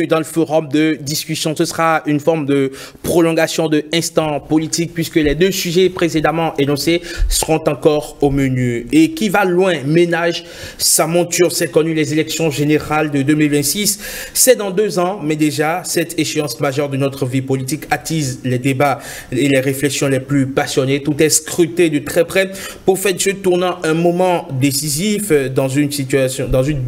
bienvenue dans le forum de discussion. Ce sera une forme de prolongation de instant politique puisque les deux sujets précédemment énoncés seront encore au menu. Et qui va loin ménage sa monture, c'est connu, les élections générales de 2026. C'est dans 2 ans, mais déjà, cette échéance majeure de notre vie politique attise les débats et les réflexions les plus passionnées. Tout est scruté de très près pour faire de ce tournant un moment décisif dans une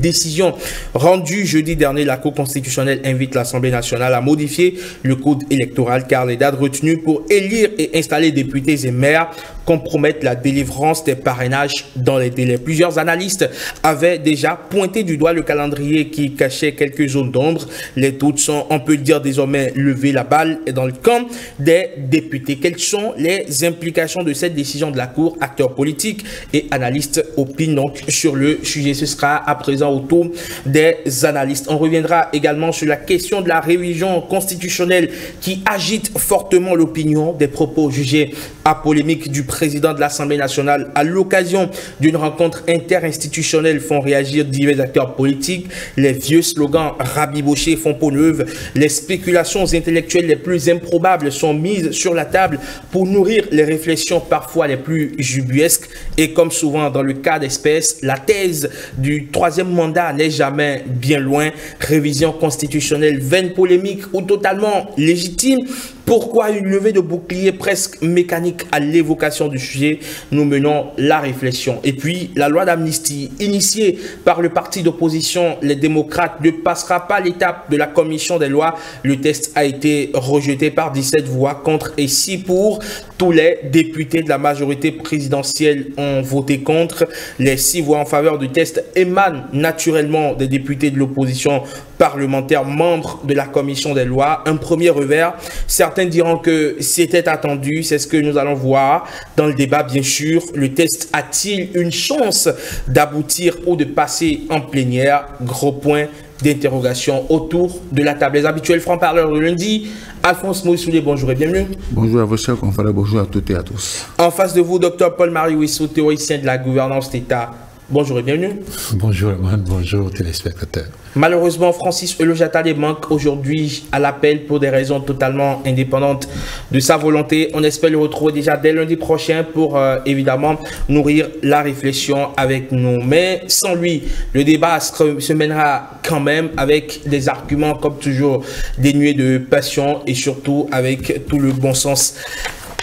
décision rendue jeudi dernier. La Cour constitutionnelle invite l'Assemblée nationale à modifier le code électoral car les dates retenues pour élire et installer députés et maires compromettent la délivrance des parrainages dans les délais. Plusieurs analystes avaient déjà pointé du doigt le calendrier qui cachait quelques zones d'ombre. Les doutes sont, on peut dire désormais, levés. La balle est dans le camp des députés. Quelles sont les implications de cette décision de la Cour? Acteurs politiques et analystes opinent donc sur le sujet. Ce sera à présent au tour des analystes. On reviendra également sur la question de la révision constitutionnelle qui agite fortement l'opinion. Des propos jugés à polémique du président de l'Assemblée nationale à l'occasion d'une rencontre interinstitutionnelle font réagir divers acteurs politiques. Les vieux slogans rabibochés font peau neuve. Les spéculations intellectuelles les plus improbables sont mises sur la table pour nourrir les réflexions parfois les plus jubuesques. Et comme souvent dans le cas d'espèce, la thèse du 3e mandat n'est jamais bien loin. Révision constitutionnelle vaine, polémique ou totalement légitime? Pourquoi une levée de bouclier presque mécanique à l'évocation du sujet? Nous menons la réflexion. Et puis, la loi d'amnistie initiée par le parti d'opposition, les démocrates, ne passera pas l'étape de la commission des lois. Le test a été rejeté par 17 voix contre et 6 pour. Tous les députés de la majorité présidentielle ont voté contre. Les 6 voix en faveur du test émanent naturellement des députés de l'opposition parlementaire, membres de la commission des lois. Un premier revers. Certains diront que c'était attendu, c'est ce que nous allons voir dans le débat bien sûr. Le test a-t-il une chance d'aboutir ou de passer en plénière? Gros point d'interrogation autour de la table. Les habituels francs-parleurs de lundi, Alphonse Moïsoulé, bonjour et bienvenue. Bonjour à vos chers confrères, bonjour à toutes et à tous. En face de vous, Dr Paul-Marie Wissou, théoricien de la gouvernance d'État. Bonjour et bienvenue. Bonjour, bonjour téléspectateurs. Malheureusement, Francis Elojatale manque aujourd'hui à l'appel pour des raisons totalement indépendantes de sa volonté. On espère le retrouver déjà dès lundi prochain pour évidemment nourrir la réflexion avec nous. Mais sans lui, le débat se mènera quand même avec des arguments comme toujours dénués de passion et surtout avec tout le bon sens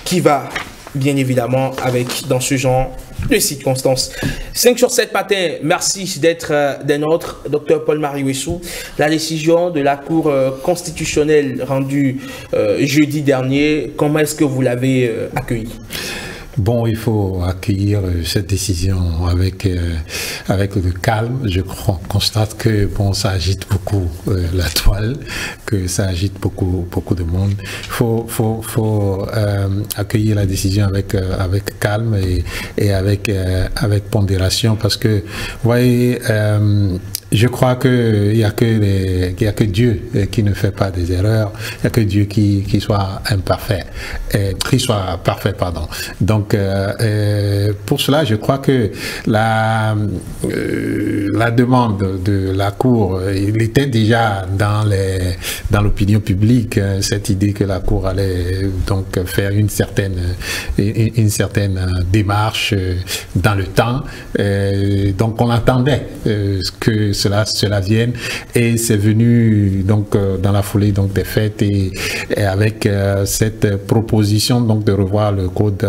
qui va bien évidemment avec dans ce genre de circonstances. 5 sur 7 matin, merci d'être des nôtres, Dr Paul-Marie Wissou. La décision de la Cour constitutionnelle rendue jeudi dernier, comment est-ce que vous l'avez accueillie? Bon, il faut accueillir cette décision avec le calme. Je constate que bon, ça agite beaucoup la toile, que ça agite beaucoup de monde. Il faut accueillir la décision avec calme et avec pondération parce que, vous voyez, je crois qu'il n'y a que Dieu qui ne fait pas des erreurs, il n'y a que Dieu qui soit imparfait, qui soit parfait, pardon. Donc, pour cela, je crois que la demande de la Cour, il était déjà dans l'opinion publique, cette idée que la Cour allait donc faire une certaine démarche dans le temps. Donc, on attendait que cela vienne et c'est venu donc dans la foulée donc des fêtes et avec cette proposition donc de revoir le code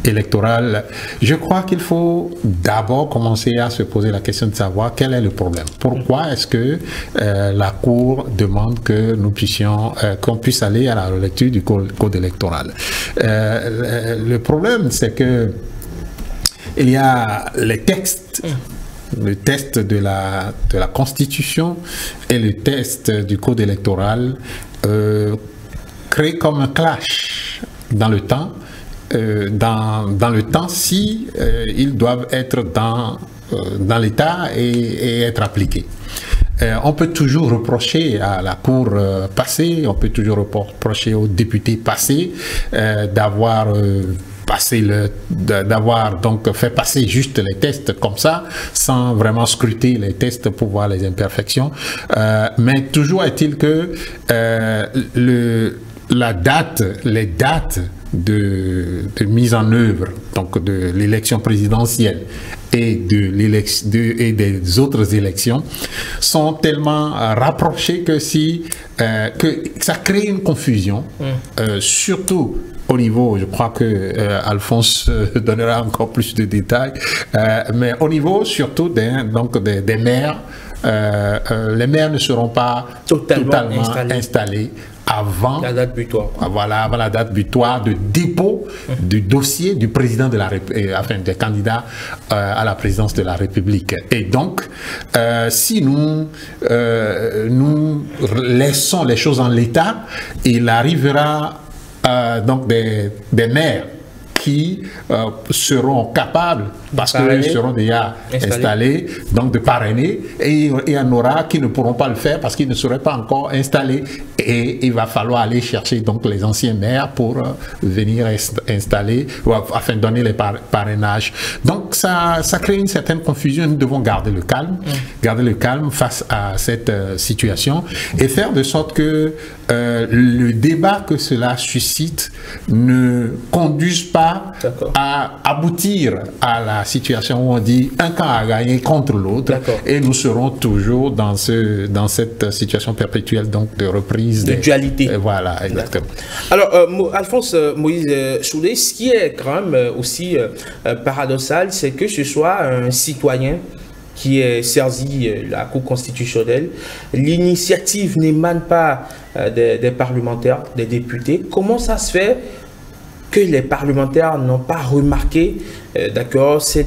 électoral. Je crois qu'il faut d'abord commencer à se poser la question de savoir quel est le problème. Pourquoi est-ce que la Cour demande que nous puissions qu'on puisse aller à la relecture du code électoral? Le problème, c'est que il y a les textes. Le test de la Constitution et le test du code électoral créent comme un clash dans le temps, si ils doivent être dans l'État et être appliqués. On peut toujours reprocher à la Cour passée, on peut toujours reprocher aux députés passés d'avoir d'avoir donc fait passer juste les tests comme ça, sans vraiment scruter les tests pour voir les imperfections. Mais toujours est-il que les dates de mise en œuvre donc de l'élection présidentielle et des autres élections sont tellement rapprochées que que ça crée une confusion, surtout au niveau, je crois que Alphonse donnera encore plus de détails, mais au niveau surtout des maires. Les maires ne seront pas totalement installés avant la date butoir. Voilà, avant la date butoir de dépôt du dossier du président de la des candidats à la présidence de la République. Et donc, si nous laissons les choses en l'état, il arrivera donc des maires qui seront capables, parce qu'ils seront déjà installés, donc de parrainer, et il y en aura qui ne pourront pas le faire parce qu'ils ne seraient pas encore installés, et il va falloir aller chercher donc les anciens maires pour venir installer, afin de donner les parrainages. Donc ça crée une certaine confusion. Nous devons garder le calme face à cette situation et faire de sorte que le débat que cela suscite ne conduise pas à aboutir à la situation où on dit un camp a gagné contre l'autre, et nous serons toujours dans cette situation perpétuelle donc de reprise de dualité. Voilà, exactement. Alors Alphonse Moïse Soulé, ce qui est quand même aussi paradoxal, c'est que ce soit un citoyen qui est saisi la Cour constitutionnelle. L'initiative n'émane pas des parlementaires, des députés. Comment ça se fait que les parlementaires n'ont pas remarqué d'accord, ce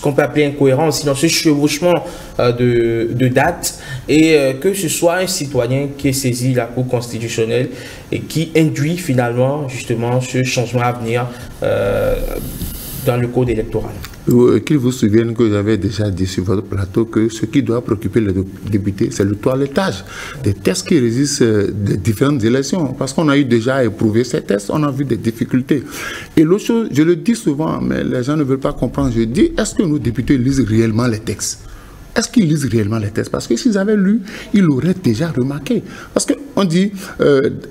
qu'on peut appeler incohérence, sinon ce chevauchement de dates, et que ce soit un citoyen qui ait saisi la Cour constitutionnelle et qui induit finalement justement ce changement à venir dans le code électoral. Qu'il vous souvienne que j'avais déjà dit sur votre plateau que ce qui doit préoccuper les députés, c'est le toilettage des tests qui résistent des différentes élections. Parce qu'on a eu déjà à éprouver ces tests, on a vu des difficultés. Et l'autre chose, je le dis souvent, mais les gens ne veulent pas comprendre, je dis, est-ce que nos députés lisent réellement les textes? Est-ce qu'ils lisent réellement les tests? Parce que s'ils avaient lu, ils l'auraient déjà remarqué. Parce qu'on dit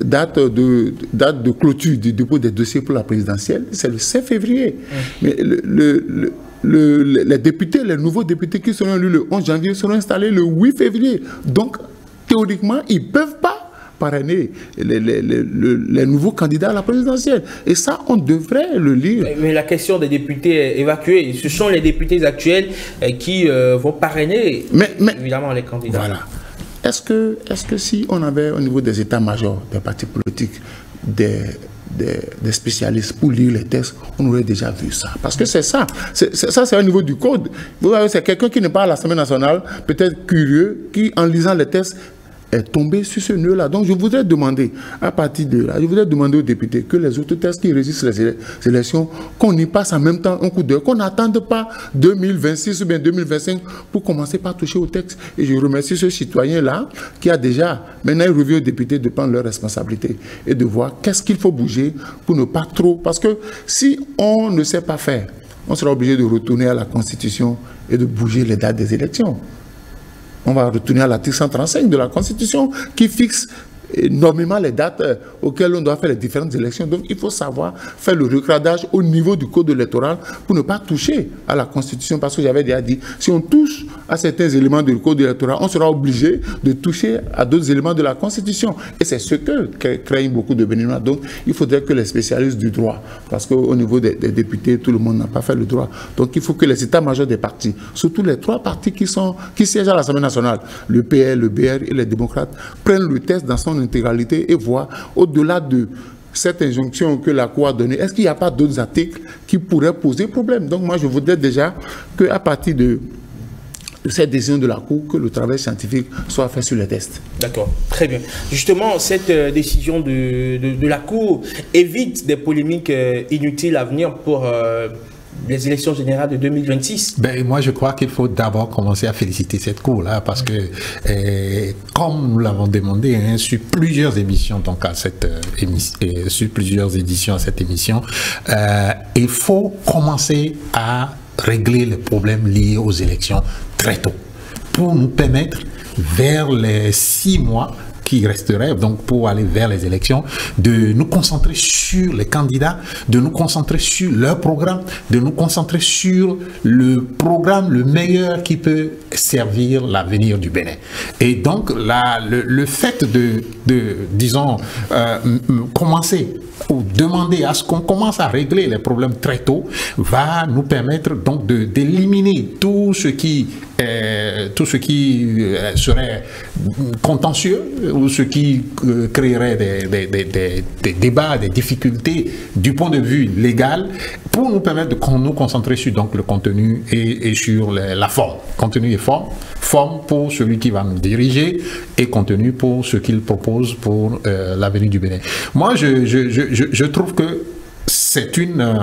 date de clôture du dépôt des dossiers pour la présidentielle, c'est le 5 février. Mais les députés, les nouveaux députés qui seront élus le 11 janvier seront installés le 8 février. Donc, théoriquement, ils ne peuvent pas parrainer les nouveaux candidats à la présidentielle. Et ça, on devrait le lire. Mais la question des députés évacués, ce sont les députés actuels qui vont parrainer évidemment les candidats. Voilà. Est-ce que si on avait au niveau des états-majors des partis politiques des spécialistes pour lire les tests, on aurait déjà vu ça. Parce que c'est ça. Ça, c'est au niveau du code. Vous voyez, c'est quelqu'un qui n'est pas à l'Assemblée nationale, peut-être curieux, qui, en lisant les tests, est tombé sur ce nœud-là. Donc, je voudrais demander, à partir de là, je voudrais demander aux députés que les autres tests qui résistent les élections, qu'on y passe en même temps un coup d'œil, qu'on n'attende pas 2026 ou bien 2025 pour commencer par toucher au texte. Et je remercie ce citoyen-là qui a déjà, maintenant, il revient aux députés de prendre leurs responsabilités et de voir qu'est-ce qu'il faut bouger pour ne pas trop. Parce que si on ne sait pas faire, on sera obligé de retourner à la Constitution et de bouger les dates des élections. On va retourner à l'article 135 de la Constitution qui fixe énormément les dates auxquelles on doit faire les différentes élections. Donc il faut savoir faire le recadrage au niveau du code électoral pour ne pas toucher à la Constitution. Parce que j'avais déjà dit, si on touche à certains éléments du code électoral, on sera obligé de toucher à d'autres éléments de la Constitution. Et c'est ce que craignent beaucoup de Béninois. Donc il faudrait que les spécialistes du droit, parce qu'au niveau des députés, tout le monde n'a pas fait le droit. Donc il faut que les états-majors des partis, surtout les trois partis qui siègent à l'Assemblée nationale, le PL, le BR et les démocrates, prennent le test dans son intégralité et voir au-delà de cette injonction que la Cour a donnée, est-ce qu'il n'y a pas d'autres articles qui pourraient poser problème? Donc moi je voudrais déjà qu'à partir de cette décision de la Cour, que le travail scientifique soit fait sur les tests. D'accord, très bien. Justement, cette décision de la Cour évite des polémiques inutiles à venir pour les élections générales de 2026? Ben, moi, je crois qu'il faut d'abord commencer à féliciter cette Cour-là, parce que, comme nous l'avons demandé, hein, sur plusieurs émissions, donc à cette sur plusieurs éditions à cette émission, il faut commencer à régler les problèmes liés aux élections très tôt, pour nous permettre, vers les 6 mois qui resterait, donc pour aller vers les élections, de nous concentrer sur les candidats, de nous concentrer sur leur programme, de nous concentrer sur le programme le meilleur qui peut servir l'avenir du Bénin. Et donc, le fait de disons, commencer ou demander à ce qu'on commence à régler les problèmes très tôt va nous permettre donc d'éliminer tout ce qui serait contentieux ou ce qui créerait des débats, des difficultés du point de vue légal, pour nous permettre de nous concentrer sur donc, le contenu et sur la forme. Contenu et forme. Forme pour celui qui va nous diriger et contenu pour ce qu'il propose pour l'avenir du Bénin. Moi, je trouve que c'est une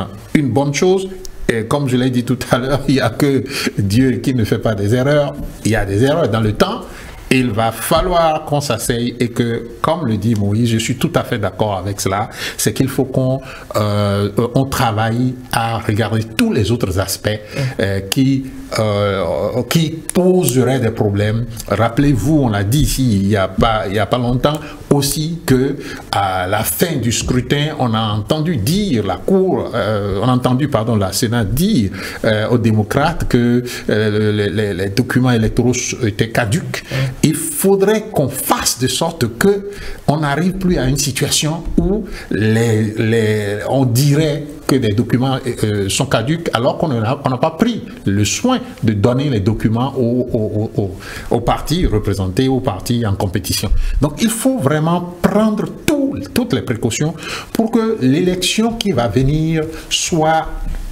bonne chose. Et comme je l'ai dit tout à l'heure, il n'y a que Dieu qui ne fait pas des erreurs. Il y a des erreurs dans le temps. Il va falloir qu'on s'asseye et que, comme le dit Moïse, je suis tout à fait d'accord avec cela, c'est qu'il faut qu'on travaille à regarder tous les autres aspects qui poseraient des problèmes. Rappelez-vous, on l'a dit ici il y a pas longtemps aussi, que à la fin du scrutin, on a entendu dire la Sénat dire aux démocrates que les documents électoraux étaient caducs. Il faudrait qu'on fasse de sorte que on n'arrive plus à une situation où on dirait que des documents sont caducs alors qu'on n'a pas pris le soin de donner les documents aux partis représentés, aux partis en compétition. Donc il faut vraiment prendre toutes les précautions pour que l'élection qui va venir soit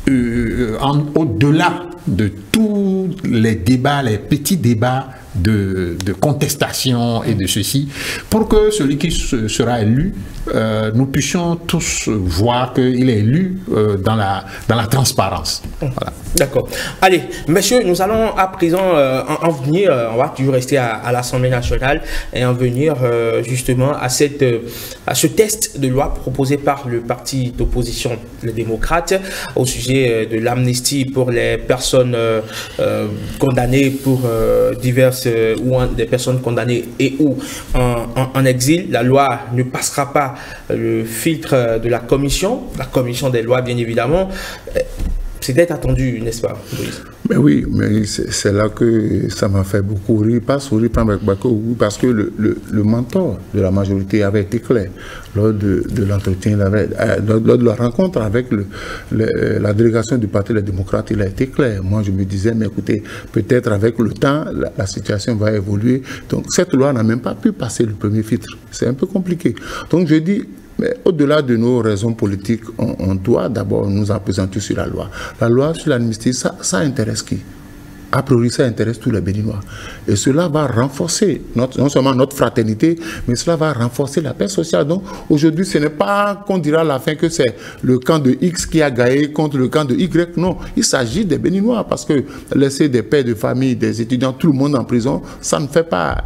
au-delà de tous les débats, les petits débats de contestation et de ceci, pour que celui qui sera élu, nous puissions tous voir qu'il est élu dans la transparence. Voilà. D'accord. Allez, messieurs, nous allons à présent en venir, on va toujours rester à l'Assemblée nationale et en venir justement à ce test de loi proposé par le parti d'opposition, les démocrates, au sujet de l'amnistie pour les personnes condamnées pour diverses ou des personnes condamnées et ou en exil. La loi ne passera pas le filtre de la commission des lois, bien évidemment. C'était attendu, n'est-ce pas, Moïse? Mais oui, mais c'est là que ça m'a fait beaucoup rire, pas sourire, parce que le mentor de la majorité avait été clair lors de l'entretien, lors de la rencontre avec la délégation du Parti des démocrates. Il a été clair. Moi, je me disais, mais écoutez, peut-être avec le temps, la situation va évoluer. Donc, cette loi n'a même pas pu passer le premier filtre. C'est un peu compliqué. Donc, je dis, mais au-delà de nos raisons politiques, on doit d'abord nous appesantir sur la loi. La loi sur l'amnistie, ça intéresse qui? A priori, ça intéresse tous les Béninois. Et cela va renforcer non seulement notre fraternité, mais cela va renforcer la paix sociale. Donc, aujourd'hui, ce n'est pas qu'on dira à la fin que c'est le camp de X qui a gagné contre le camp de Y. Non, il s'agit des Béninois, parce que laisser des pères de famille, des étudiants, tout le monde en prison, ça ne fait pas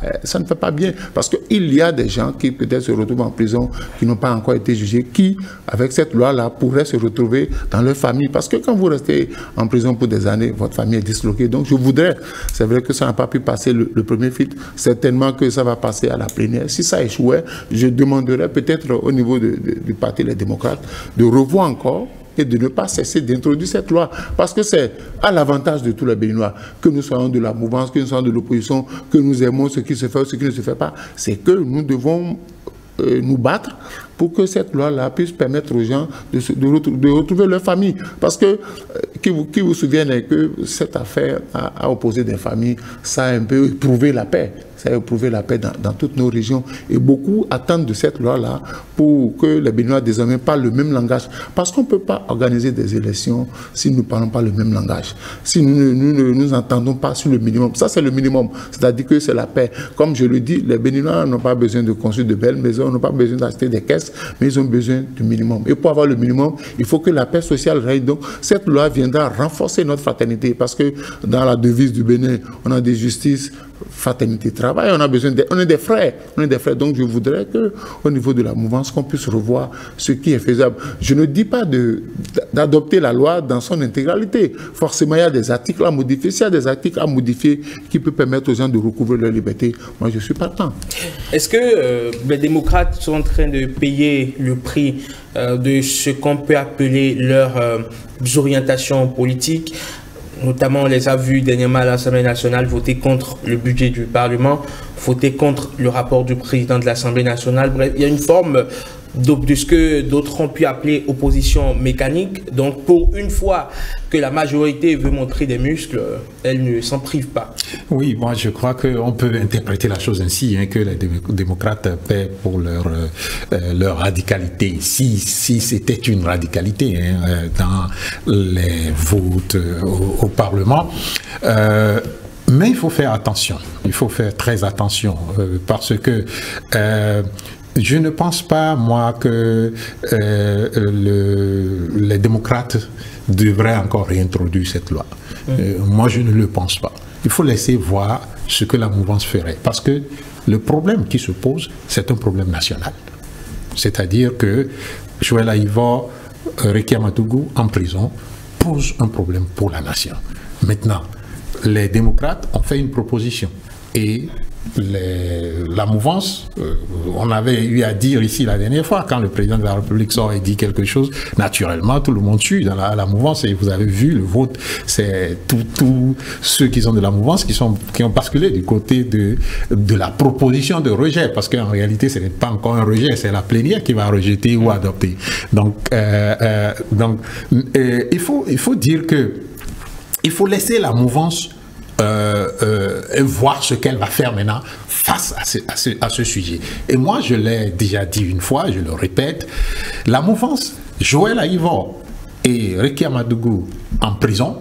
bien. Parce qu'il y a des gens qui peut-être se retrouvent en prison, qui n'ont pas encore été jugés, qui, avec cette loi-là, pourraient se retrouver dans leur famille. Parce que quand vous restez en prison pour des années, votre famille est disloquée. Donc, je voudrais, c'est vrai que ça n'a pas pu passer le premier filtre, certainement que ça va passer à la plénière. Si ça échouait, je demanderais peut-être au niveau du Parti des démocrates de revoir encore et de ne pas cesser d'introduire cette loi. Parce que c'est à l'avantage de tous les Béninois, que nous soyons de la mouvance, que nous soyons de l'opposition, que nous aimons ce qui se fait ou ce qui ne se fait pas. C'est que nous devons nous battre pour que cette loi-là puisse permettre aux gens de retrouver leur famille. Parce que, qui vous souviennent que cette affaire a opposé des familles, ça a un peu éprouvé la paix. Ça a éprouvé la paix dans toutes nos régions. Et beaucoup attendent de cette loi-là pour que les Béninois désormais parlent le même langage. Parce qu'on ne peut pas organiser des élections si nous ne parlons pas le même langage. Si nous ne nous entendons pas sur le minimum. Ça, c'est le minimum. C'est-à-dire que c'est la paix. Comme je le dis, les Béninois n'ont pas besoin de construire de belles maisons, n'ont pas besoin d'acheter des caisses. reste, mais ils ont besoin du minimum. Et pour avoir le minimum, il faut que la paix sociale règne. Donc, cette loi viendra renforcer notre fraternité, parce que dans la devise du Bénin, on a des justices, fraternité, travail, on a besoin on est des frères, donc je voudrais que au niveau de la mouvance qu'on puisse revoir ce qui est faisable. Je ne dis pas d'adopter la loi dans son intégralité, forcément il y a des articles à modifier, s'il y a des articles à modifier qui peuvent permettre aux gens de recouvrer leur liberté, moi je suis partant. Est-ce que les démocrates sont en train de payer le prix de ce qu'on peut appeler leurs orientations politiques? Notamment, on les a vus dernièrement à l'Assemblée nationale voter contre le budget du Parlement, voter contre le rapport du président de l'Assemblée nationale. Bref, il y a une forme de ce que d'autres ont pu appeler opposition mécanique. Donc, pour une fois que la majorité veut montrer des muscles, elle ne s'en prive pas. Oui, moi je crois qu'on peut interpréter la chose ainsi, hein, que les démocrates paient pour leur radicalité, si c'était une radicalité, hein, dans les votes au Parlement. Mais il faut faire attention, il faut faire très attention, parce que je ne pense pas, moi, que les démocrates devraient encore réintroduire cette loi. Moi, je ne le pense pas. Il faut laisser voir ce que la mouvance ferait. Parce que le problème qui se pose, c'est un problème national. C'est-à-dire que Joël Aïvo, Rekia Matougou, en prison, pose un problème pour la nation. Maintenant, les démocrates ont fait une proposition. Et la mouvance, on avait eu à dire ici la dernière fois, quand le président de la République sort et dit quelque chose, naturellement tout le monde suit dans la mouvance, et vous avez vu le vote, c'est tous ceux qui sont de la mouvance qui ont basculé du côté de la proposition de rejet, parce qu'en réalité ce n'est pas encore un rejet, c'est la plénière qui va rejeter ou adopter. Donc il faut dire que il faut laisser la mouvance et voir ce qu'elle va faire maintenant face à ce sujet. Et moi, je l'ai déjà dit une fois, je le répète, la mouvance, Joël Aïvo et Rekia Matougou en prison,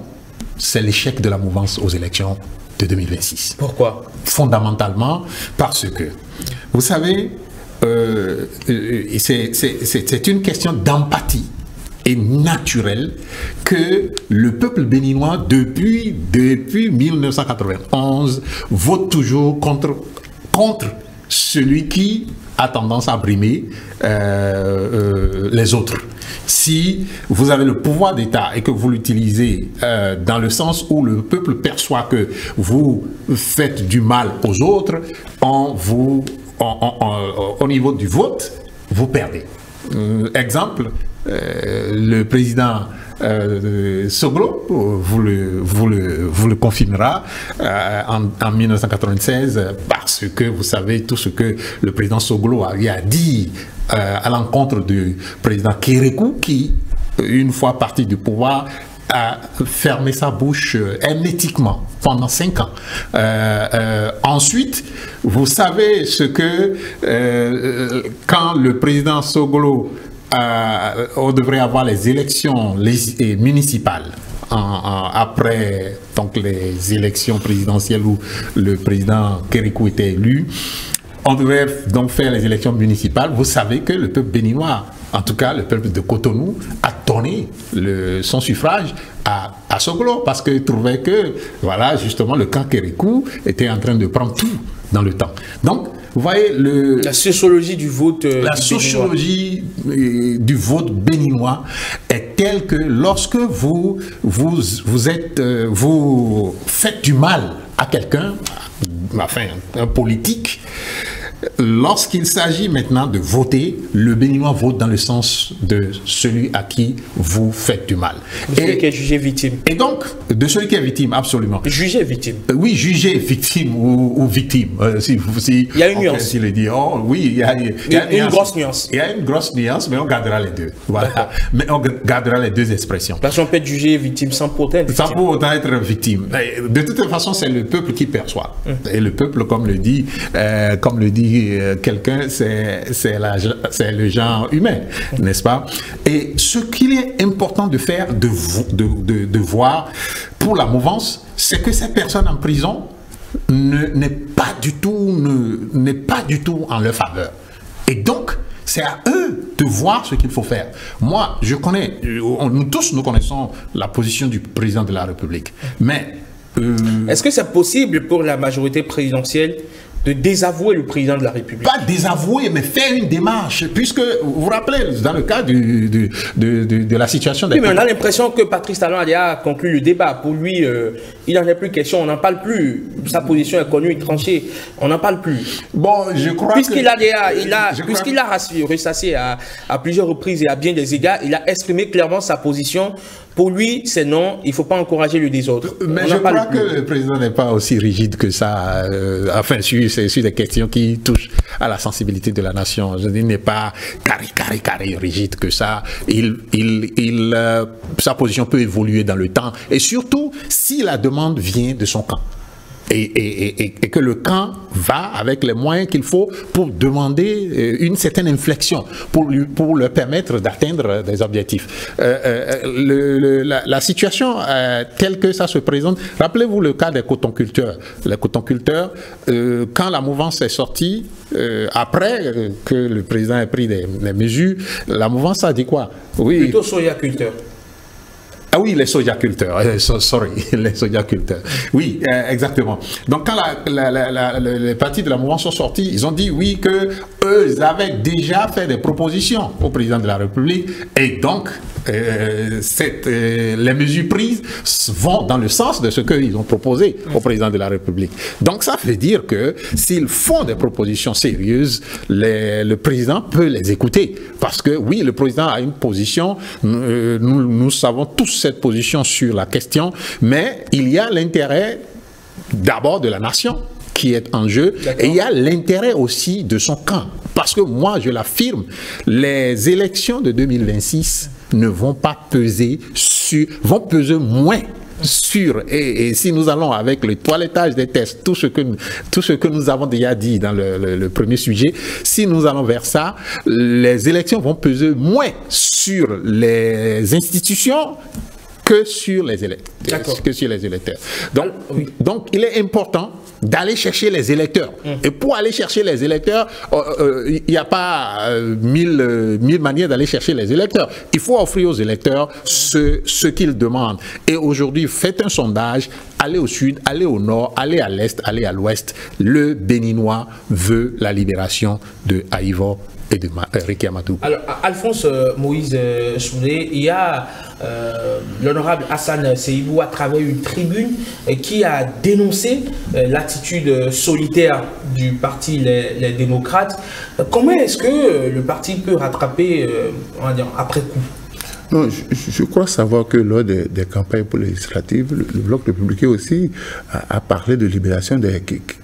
c'est l'échec de la mouvance aux élections de 2026. Pourquoi? Fondamentalement, parce que, vous savez, c'est une question d'empathie et naturel que le peuple béninois, depuis 1991, vote toujours contre celui qui a tendance à brimer les autres. Si vous avez le pouvoir d'État et que vous l'utilisez dans le sens où le peuple perçoit que vous faites du mal aux autres, au niveau du vote, vous perdez. Exemple, le président Soglo vous le confirmera en 1996, parce que vous savez tout ce que le président Soglo a dit à l'encontre du président Kérékou, qui, une fois parti du pouvoir, a fermé sa bouche hermétiquement pendant 5 ans. Ensuite, vous savez ce que quand le président Soglo on devrait avoir les élections municipales après donc les élections présidentielles où le président Kérékou était élu. On devrait donc faire les élections municipales. Vous savez que le peuple béninois, en tout cas le peuple de Cotonou, a donné son suffrage à Soglo, parce qu'il trouvait que, voilà, justement, le camp Kérékou était en train de prendre tout dans le temps. Donc, vous voyez, la sociologie du vote sociologie du vote béninois est telle que lorsque vous faites du mal à quelqu'un, enfin un politique, lorsqu'il s'agit maintenant de voter, le Béninois vote dans le sens de celui à qui vous faites du mal. De celui qui est jugé victime. Et donc, de celui qui est victime, absolument. Jugé victime. Oui, jugé victime ou victime. Il y a une nuance. Oui, il y a une grosse nuance. Il y a une grosse nuance, mais on gardera les deux. Voilà. Mais on gardera les deux expressions. Parce qu'on peut être jugé victime sans pour autant être victime. Sans pour autant être victime. De toute façon, c'est le peuple qui perçoit. Et le peuple, comme le dit quelqu'un, c'est le genre humain, n'est-ce pas? Et ce qu'il est important de faire, de voir pour la mouvance, c'est que ces personnes en prison n'est pas du tout en leur faveur. Et donc, c'est à eux de voir ce qu'il faut faire. Moi, je connais, nous tous, nous connaissons la position du président de la République. Mais... est-ce que c'est possible pour la majorité présidentielle de désavouer le président de la République? Pas désavouer, mais faire une démarche, puisque, vous vous rappelez, dans le cas de la situation... Oui, mais on a l'impression que Patrice Talon a conclu le débat. Pour lui, il n'en est plus question, on n'en parle plus. Sa position est connue et tranchée, on n'en parle plus. Bon, je crois puisqu'il a ressassé à plusieurs reprises et à bien des égards, il a exprimé clairement sa position. Pour lui, c'est non, il ne faut pas encourager le désordre. Mais je crois que le président n'est pas aussi rigide que ça, enfin, sur des questions qui touchent à la sensibilité de la nation. Je dis, il n'est pas carré, rigide que ça. Sa position peut évoluer dans le temps. Et surtout, si la demande vient de son camp. Et que le camp va avec les moyens qu'il faut pour demander une certaine inflexion, pour leur permettre d'atteindre des objectifs. La situation telle que ça se présente, rappelez-vous le cas des cotonculteurs. Les cotonculteurs, quand la mouvance est sortie, après que le président ait pris des mesures, la mouvance a dit quoi? Oui. Plutôt sojaculteurs. Ah oui, les sojaculteurs, les sojaculteurs. Oui, exactement. Donc quand les partis de la mouvance sont sortis, ils ont dit oui que eux avaient déjà fait des propositions au président de la République et donc les mesures prises vont dans le sens de ce qu'ils ont proposé au président de la République. Donc ça veut dire que s'ils font des propositions sérieuses, le président peut les écouter parce que oui, le président a une position, nous savons tous cette position sur la question, mais il y a l'intérêt d'abord de la nation qui est en jeu et il y a l'intérêt aussi de son camp. Parce que moi, je l'affirme, les élections de 2026 ne vont pas peser vont peser moins sur, et si nous allons avec le toilettage des tests, tout ce que nous avons déjà dit dans le premier sujet, si nous allons vers ça, les élections vont peser moins sur les institutions que sur les électeurs. Donc, il est important d'aller chercher les électeurs. Et pour aller chercher les électeurs, il n'y a pas mille manières d'aller chercher les électeurs. Il faut offrir aux électeurs ce qu'ils demandent. Et aujourd'hui, faites un sondage, allez au sud, allez au nord, allez à l'est, allez à l'ouest. Le Béninois veut la libération de Haïvo et de Ricky Amadou. Alors, Alphonse Moïse Soulé, il y a l'honorable Hassan Seibou à travers une tribune qui a dénoncé l'attitude solitaire du parti les démocrates. Comment est-ce que le parti peut rattraper, on va dire, après coup? Non, je crois savoir que lors des campagnes législatives, le Bloc républicain aussi a parlé de libération,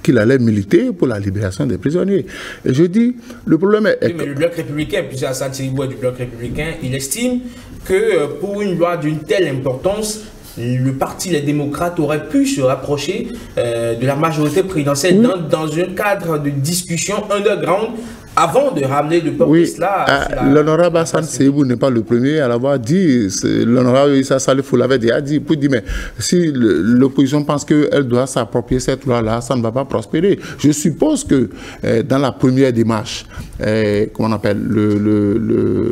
qu'il allait militer pour la libération des prisonniers. Et je dis, le problème est... Oui, mais le Bloc républicain, plusieurs Hassan Seibou du Bloc républicain, il estime que pour une loi d'une telle importance, le parti Les démocrates aurait pu se rapprocher de la majorité présidentielle dans un cadre de discussion underground avant de ramener de porter cela. L'honorable Hassan Seibou n'est pas le premier à l'avoir dit. L'honorable Issa Salifou l'avait déjà dit. Pour dire, mais si l'opposition pense qu'elle doit s'approprier cette loi-là, ça ne va pas prospérer. Je suppose que dans la première démarche, comment on appelle,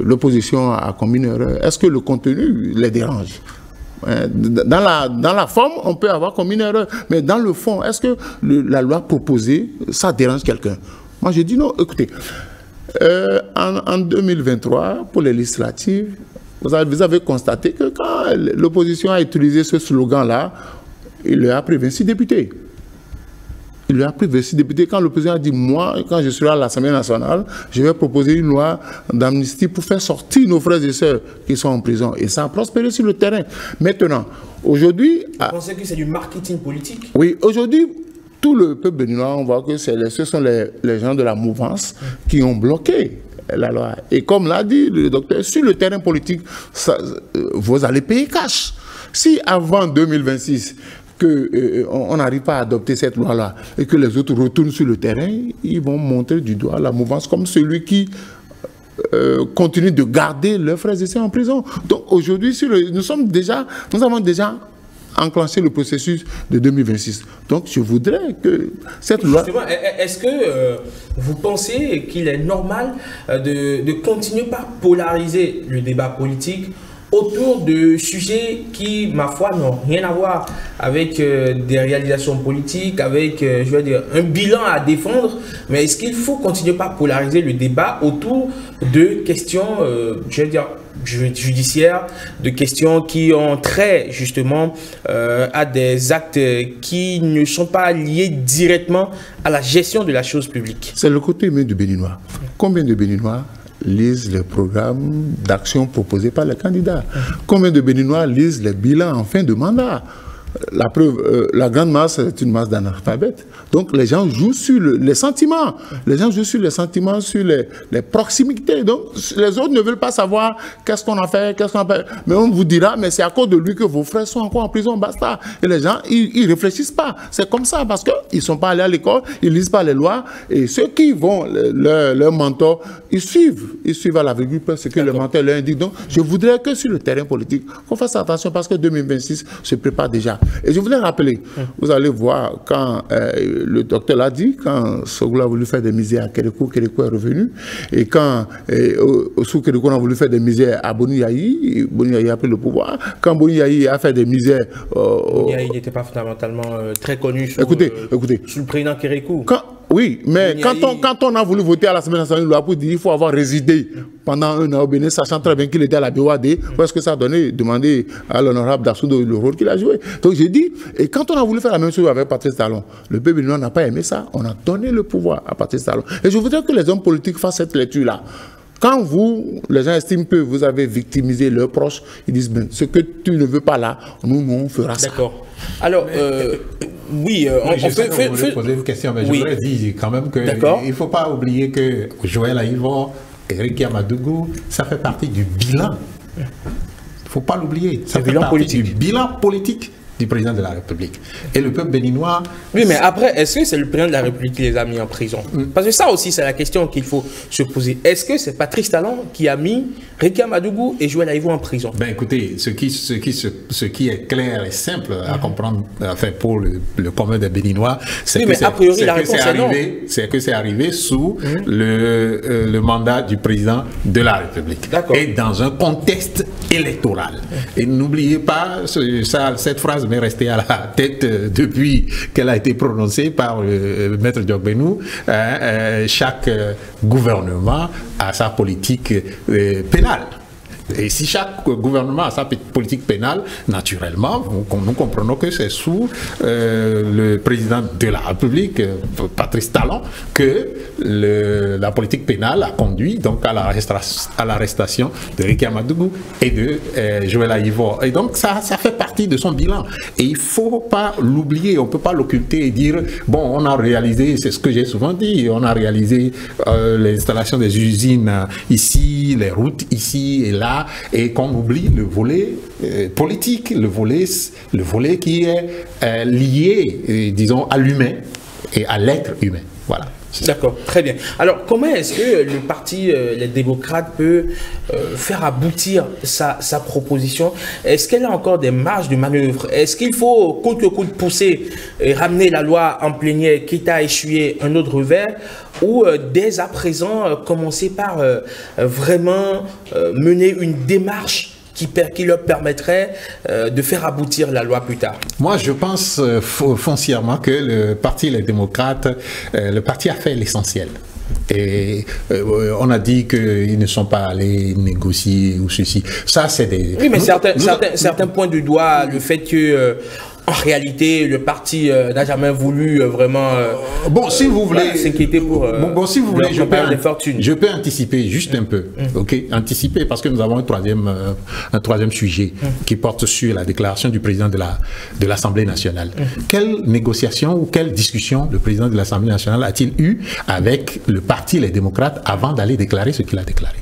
l'opposition a commis une erreur. Est-ce que le contenu les dérange? Dans la forme, on peut avoir commis une erreur, mais dans le fond, est-ce que la loi proposée, ça dérange quelqu'un? Moi, je dis non. Écoutez, en 2023, pour les législatives, vous avez constaté que quand l'opposition a utilisé ce slogan-là, il lui a pris 26 députés. Il lui a pris 26 députés quand le président a dit, moi, quand je serai à l'Assemblée nationale, je vais proposer une loi d'amnistie pour faire sortir nos frères et sœurs qui sont en prison. Et ça a prospéré sur le terrain. Maintenant, aujourd'hui... Vous pensez que c'est du marketing politique? Oui, aujourd'hui, tout le peuple béninois, on voit que ce sont les gens de la mouvance qui ont bloqué la loi. Et comme l'a dit le docteur, sur le terrain politique, vous allez payer cash. Si avant 2026, on n'arrive pas à adopter cette loi-là et que les autres retournent sur le terrain, ils vont montrer du doigt la mouvance comme celui qui continue de garder leurs frères et sœurs en prison. Donc aujourd'hui, nous avons déjà enclencher le processus de 2026. Donc je voudrais que cette loi... Justement, est-ce que vous pensez qu'il est normal de continuer par polariser le débat politique autour de sujets qui, ma foi, n'ont rien à voir avec des réalisations politiques, avec, je veux dire, un bilan à défendre, mais est-ce qu'il faut continuer par polariser le débat autour de questions, je veux dire, judiciaires, de questions qui ont trait justement à des actes qui ne sont pas liés directement à la gestion de la chose publique? C'est le côté humain du Béninois. Combien de Béninois lisent les programmes d'action proposés par les candidats? Combien de Béninois lisent les bilans en fin de mandat? La preuve, la grande masse est une masse d'analphabètes. Donc les gens jouent sur les sentiments. Les gens jouent sur les sentiments, sur les proximités. Donc les autres ne veulent pas savoir qu'est-ce qu'on a fait, qu'est-ce qu'on a fait. Mais on vous dira, mais c'est à cause de lui que vos frères sont encore en prison, basta. Et les gens, ils réfléchissent pas. C'est comme ça parce qu'ils ne sont pas allés à l'école, ils ne lisent pas les lois. Et ceux qui vont, leur mentor, ils suivent à la virgule près ce que le mentor leur indique. Donc je voudrais que sur le terrain politique, qu'on fasse attention parce que 2026 se prépare déjà. Et je voulais rappeler, vous allez voir, quand le docteur l'a dit, quand Soglo a voulu faire des misères à Kérékou, Kérékou est revenu. Et quand sous Kérékou, on a voulu faire des misères à Boni Yayi, Boni Yayi a pris le pouvoir. Quand Boni Yayi a fait des misères... Boni Yayi n'était pas fondamentalement très connu sous le président Kérékou. Oui, mais quand on a voulu voter à l'Assemblée nationale, loi pour dire qu'il faut avoir résidé pendant un an au Bénin, sachant très bien qu'il était à la BOAD, parce que ça a donné, demandé à l'honorable Dassoudo le rôle qu'il a joué. Donc j'ai dit, et quand on a voulu faire la même chose avec Patrice Talon, le peuple béninois n'a pas aimé ça, on a donné le pouvoir à Patrice Talon. Et je voudrais que les hommes politiques fassent cette lecture-là. Quand les gens estiment que vous avez victimisé leurs proches, ils disent, ben, ce que tu ne veux pas là, nous, on fera ça. D'accord. Alors, oui, on peut poser une question, mais je voudrais dire quand même qu'il ne faut pas oublier que Joël Aïvo et Ricky Amadougou, ça fait partie du bilan. Il ne faut pas l'oublier. Ça fait partie du bilan politique du président de la République. Et le peuple béninois... Oui, mais après, est-ce que c'est le président de la République qui les a mis en prison? Parce que ça aussi, c'est la question qu'il faut se poser. Est-ce que c'est Patrice Talon qui a mis Ricky Amadougou et Joël Aïvo en prison? Ben écoutez, ce qui est clair et simple à comprendre, enfin pour le commun des Béninois, c'est que c'est arrivé sous le mandat du président de la République. Et dans un contexte électoral. Et n'oubliez pas, cette phrase m'est restée à la tête depuis qu'elle a été prononcée par le maître Diogbenou. Chaque gouvernement a sa politique pénale. Et si chaque gouvernement a sa politique pénale, naturellement, nous comprenons que c'est sous le président de la République, Patrice Talon, que la politique pénale a conduit donc à l'arrestation de Ricky Amadougou et de Joël Aïvo. Et donc ça fait partie de son bilan. Et il ne faut pas l'oublier, on ne peut pas l'occulter et dire, bon, on a réalisé, c'est ce que j'ai souvent dit, on a réalisé l'installation des usines ici, les routes ici et là, et qu'on oublie le volet politique, le volet qui est lié, disons, à l'humain et à l'être humain. Voilà. D'accord, très bien. Alors, comment est-ce que le parti, les démocrates, peut faire aboutir sa proposition? Est-ce qu'elle a encore des marges de manœuvre? Est-ce qu'il faut, coûte que coûte, pousser et ramener la loi en plénière, quitte à essuyer un autre revers, ou dès à présent commencer par vraiment mener une démarche qui leur permettrait de faire aboutir la loi plus tard? Moi, je pense foncièrement que le parti Les Démocrates, le parti a fait l'essentiel. Et on a dit qu'ils ne sont pas allés négocier ou ceci. Ça, c'est des... Oui, mais certains points du doigt le fait que... en réalité, le parti n'a jamais voulu vraiment bon, si vous voulez s'inquiéter pour bon, si vous voulez, je peux anticiper juste un peu, ok, anticiper parce que nous avons un troisième sujet qui porte sur la déclaration du président de l'Assemblée nationale. Quelle négociation ou quelle discussion le président de l'Assemblée nationale a-t-il eu avec le parti Les Démocrates avant d'aller déclarer ce qu'il a déclaré?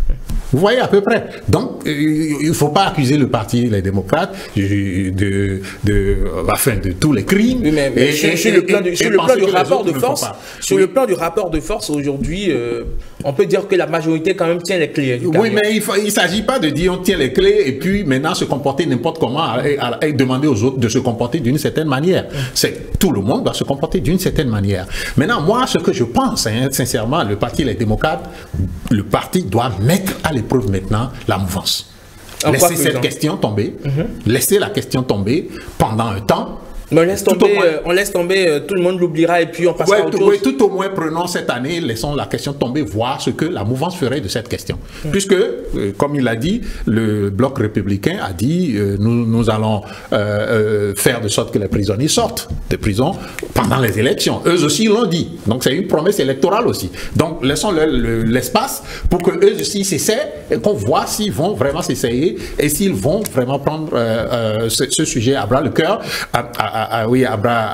Vous voyez à peu près. Donc, il ne faut pas accuser le parti Les Démocrates de tous les crimes. Oui, mais sur le plan du rapport de force, aujourd'hui, On peut dire que la majorité quand même tient les clés. Oui, mais il ne s'agit pas de dire on tient les clés et puis maintenant se comporter n'importe comment et demander aux autres de se comporter d'une certaine manière. C'est tout le monde doit se comporter d'une certaine manière. Maintenant, moi, ce que je pense, sincèrement, le parti Les Démocrates, le parti doit mettre à l'épreuve maintenant la mouvance. Laissez cette question tomber, laissez la question tomber pendant un temps. Mais on laisse tomber, tout le monde l'oubliera et puis on passera à autre chose. Oui, tout au moins prenons cette année, laissons la question tomber, voir ce que la mouvance ferait de cette question. Puisque, comme il l'a dit, le bloc républicain a dit nous allons faire de sorte que les prisonniers sortent de prison pendant les élections. Eux aussi l'ont dit. Donc c'est une promesse électorale aussi. Donc laissons l'espace pour que eux aussi s'essaient et qu'on voit s'ils vont vraiment s'essayer et s'ils vont vraiment prendre ce sujet à bras le cœur, à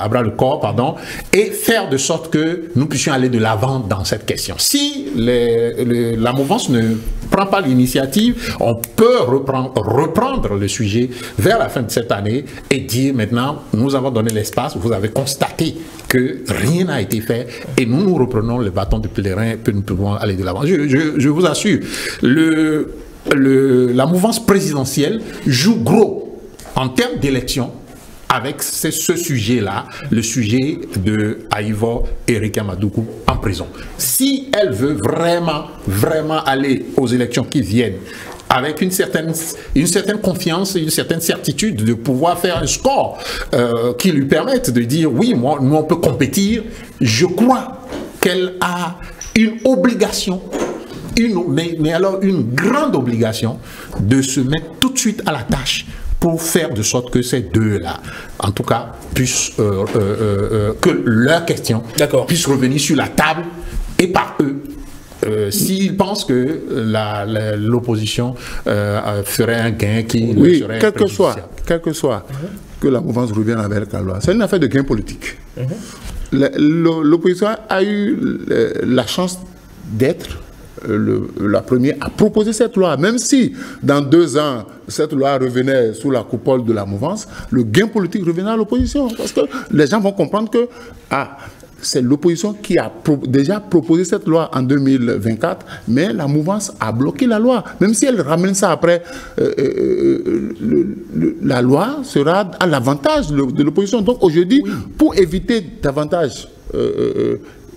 bras le corps, pardon, et faire de sorte que nous puissions aller de l'avant dans cette question. Si la mouvance ne prend pas l'initiative, on peut reprendre le sujet vers la fin de cette année et dire maintenant, nous avons donné l'espace, vous avez constaté que rien n'a été fait et nous reprenons le bâton de pèlerin et nous pouvons aller de l'avant. Je vous assure, la mouvance présidentielle joue gros en termes d'élection avec ce sujet-là, le sujet de Aïvo Eric Amadoukou en prison. Si elle veut vraiment aller aux élections qui viennent avec une certaine confiance et une certaine certitude de pouvoir faire un score qui lui permette de dire oui, nous on peut compétir, je crois qu'elle a une obligation, mais alors une grande obligation de se mettre tout de suite à la tâche pour faire de sorte que ces deux-là, en tout cas, puissent, que leurs questions puissent revenir sur la table et par eux. S'ils pensent que l'opposition ferait un gain qui serait quel que soit que la mouvance revienne avec la loi, c'est une affaire de gain politique. L'opposition a eu la chance d'être la première à proposer cette loi, même si dans 2 ans cette loi revenait sous la coupole de la mouvance, le gain politique revenait à l'opposition, parce que les gens vont comprendre que c'est l'opposition qui a déjà proposé cette loi en 2024, mais la mouvance a bloqué la loi. Même si elle ramène ça après, la loi sera à l'avantage de l'opposition. Donc aujourd'hui, pour éviter davantage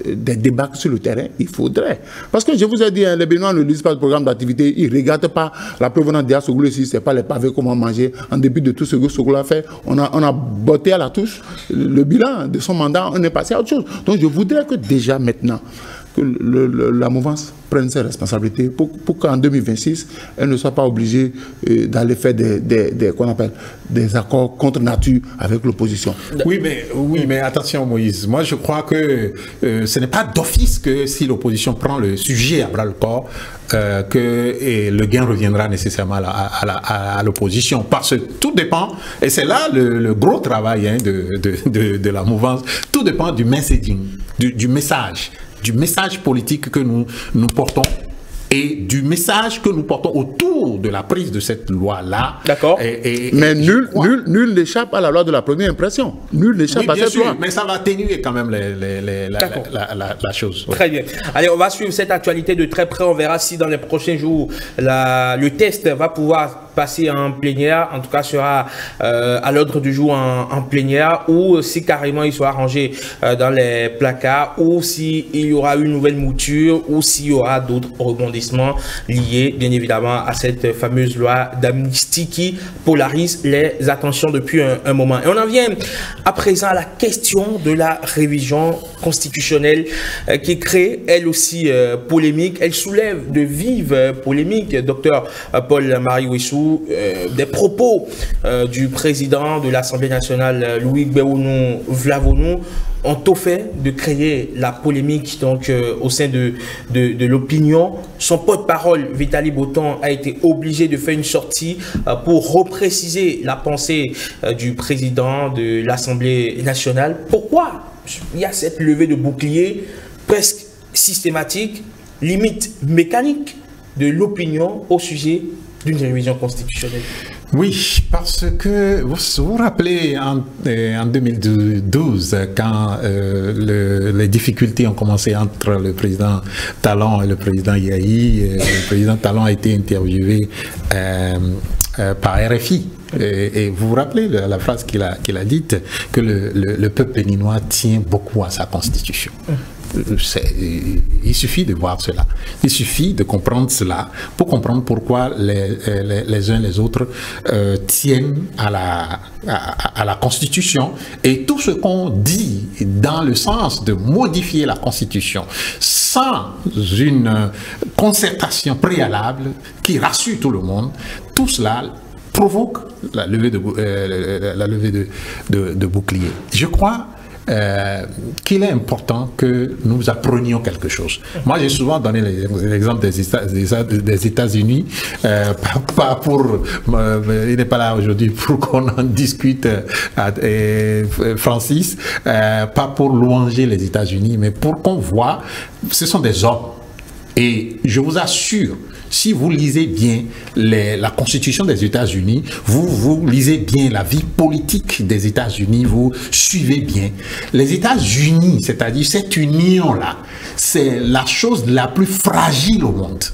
des débats sur le terrain, il faudrait. Parce que je vous ai dit, les Béninois ne lisent pas le programme d'activité, ils ne regardent pas la provenance d'Ia Sogoulou ici, ce n'est pas les pavés comment manger. En début de tout ce que Sogoulou a fait, on a botté à la touche le bilan de son mandat, on est passé à autre chose. Donc je voudrais que déjà maintenant, que la mouvance prenne ses responsabilités pour qu'en 2026, elle ne soit pas obligée d'aller faire des accords contre nature avec l'opposition. Oui, mais attention Moïse, moi je crois que ce n'est pas d'office que si l'opposition prend le sujet à bras le corps, que le gain reviendra nécessairement à l'opposition, parce que tout dépend, et c'est là le gros travail de la mouvance, tout dépend du messaging, du message politique que nous portons et du message que nous portons autour de la prise de cette loi-là. D'accord. Mais nul n'échappe à la loi de la première impression. Nul n'échappe à cette loi. Mais ça va atténuer quand même la chose. Très bien. Allez, on va suivre cette actualité de très près. On verra si dans les prochains jours, le test va pouvoir passer en plénière, en tout cas sera à l'ordre du jour en plénière, ou si carrément il sera rangé dans les placards, ou s'il y aura une nouvelle mouture, ou s'il y aura d'autres rebondissements liés bien évidemment à cette fameuse loi d'amnistie qui polarise les attentions depuis un moment. Et on en vient à présent à la question de la révision constitutionnelle qui crée elle aussi polémique. Elle soulève de vives polémiques. Docteur Paul-Marie Ouissou, des propos du président de l'Assemblée nationale Louis Gbéounou Vlavonou ont au fait de créer la polémique donc au sein de l'opinion. Son porte-parole Vitali Boton a été obligé de faire une sortie pour repréciser la pensée du président de l'Assemblée nationale. Pourquoi il y a cette levée de bouclier presque systématique, limite mécanique de l'opinion au sujet d'une révision constitutionnelle? Oui, parce que vous vous rappelez en 2012, quand les difficultés ont commencé entre le président Talon et le président Yahi, le président Talon a été interviewé par RFI. Et vous vous rappelez la phrase qu'il a dite, que le peuple béninois tient beaucoup à sa constitution. Il suffit de voir cela. Il suffit de comprendre cela pour comprendre pourquoi les uns les autres tiennent à la Constitution. Et tout ce qu'on dit dans le sens de modifier la Constitution sans une concertation préalable qui rassure tout le monde, tout cela provoque la levée de bouclier. Je crois qu'il est important que nous apprenions quelque chose. Moi, j'ai souvent donné l'exemple des États-Unis, pas pour... il n'est pas là aujourd'hui pour qu'on en discute, Francis, pas pour louanger les États-Unis, mais pour qu'on voit, ce sont des hommes. Et je vous assure, si vous lisez bien la Constitution des États-Unis, vous lisez bien la vie politique des États-Unis, vous suivez bien. Les États-Unis, c'est-à-dire cette union-là, c'est la chose la plus fragile au monde.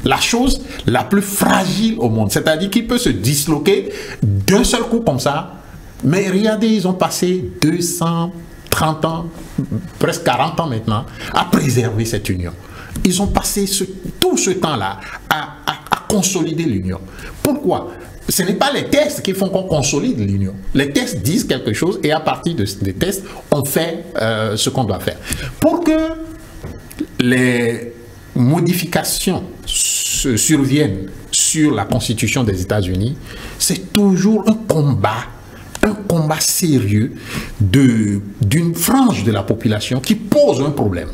La chose la plus fragile au monde. C'est-à-dire qu'il peut se disloquer d'un seul coup comme ça. Mais regardez, ils ont passé 230 ans, presque 40 ans maintenant, à préserver cette union. Ils ont passé tout ce temps-là à consolider l'union. Pourquoi? Ce n'est pas les tests qui font qu'on consolide l'union. Les tests disent quelque chose et à partir des tests, on fait ce qu'on doit faire. Pour que les modifications surviennent sur la Constitution des États-Unis, c'est toujours un combat sérieux d'une frange de la population qui pose un problème.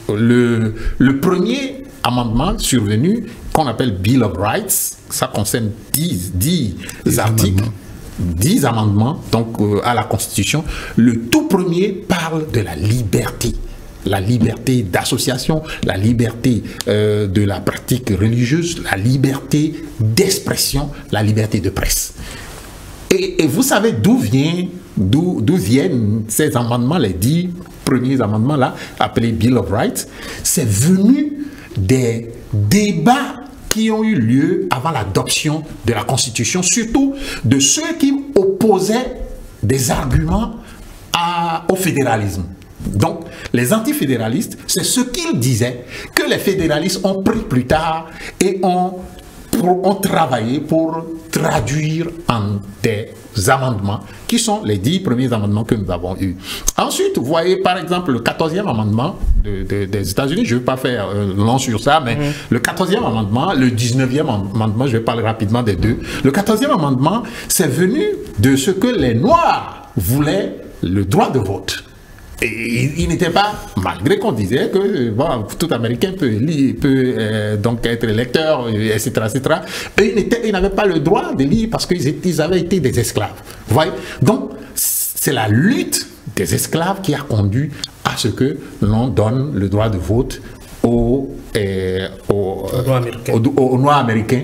Le premier amendement survenu, qu'on appelle Bill of Rights, ça concerne 10 articles, 10 amendements donc, à la Constitution. Le tout premier parle de la liberté d'association, la liberté de la pratique religieuse, la liberté d'expression, la liberté de presse. Et vous savez d'où viennent ces amendements, les 10 premiers amendements là, appelés Bill of Rights. C'est venu des débats qui ont eu lieu avant l'adoption de la Constitution, surtout de ceux qui opposaient des arguments au fédéralisme. Donc, les antifédéralistes, c'est ce qu'ils disaient que les fédéralistes ont pris plus tard et ont travaillé pour traduire en des amendements qui sont les 10 premiers amendements que nous avons eus. Ensuite, vous voyez par exemple le 14e amendement des États-Unis, je ne vais pas faire long sur ça, mais le 14e amendement, le 19e amendement, je vais parler rapidement des deux. Le 14e amendement, c'est venu de ce que les Noirs voulaient, le droit de vote. Et il n'était pas, malgré qu'on disait que bon, tout Américain peut donc être électeur, etc. etc. Et ils n'avaient pas le droit de lire parce qu'ils avaient été des esclaves. Vous voyez? Donc, c'est la lutte des esclaves qui a conduit à ce que l'on donne le droit de vote aux Noirs américains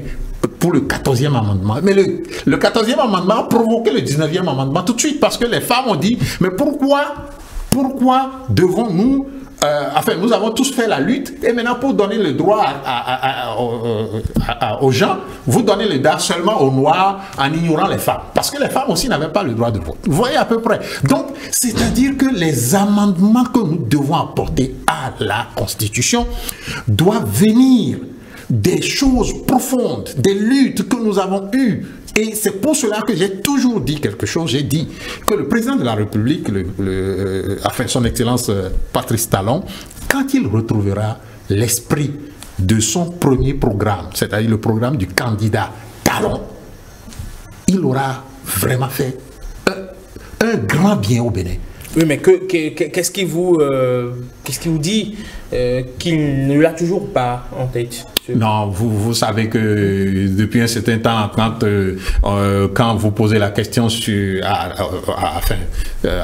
pour le 14e amendement. Mais le 14e amendement a provoqué le 19e amendement tout de suite parce que les femmes ont dit, mais pourquoi devons-nous... enfin, nous avons tous fait la lutte et maintenant pour donner le droit aux gens, vous donnez le droit seulement aux Noirs en ignorant les femmes. Parce que les femmes aussi n'avaient pas le droit de vote. Vous voyez à peu près. Donc, c'est-à-dire que les amendements que nous devons apporter à la Constitution doivent venir des choses profondes, des luttes que nous avons eues. Et c'est pour cela que j'ai toujours dit quelque chose. J'ai dit que le président de la République, enfin son Excellence Patrice Talon, quand il retrouvera l'esprit de son premier programme, c'est-à-dire le programme du candidat Talon, il aura vraiment fait un grand bien au Bénin. Oui, mais qu'est-ce qui vous dit qu'il ne l'a toujours pas en tête? Non, vous savez que depuis un certain temps, quand vous posez la question à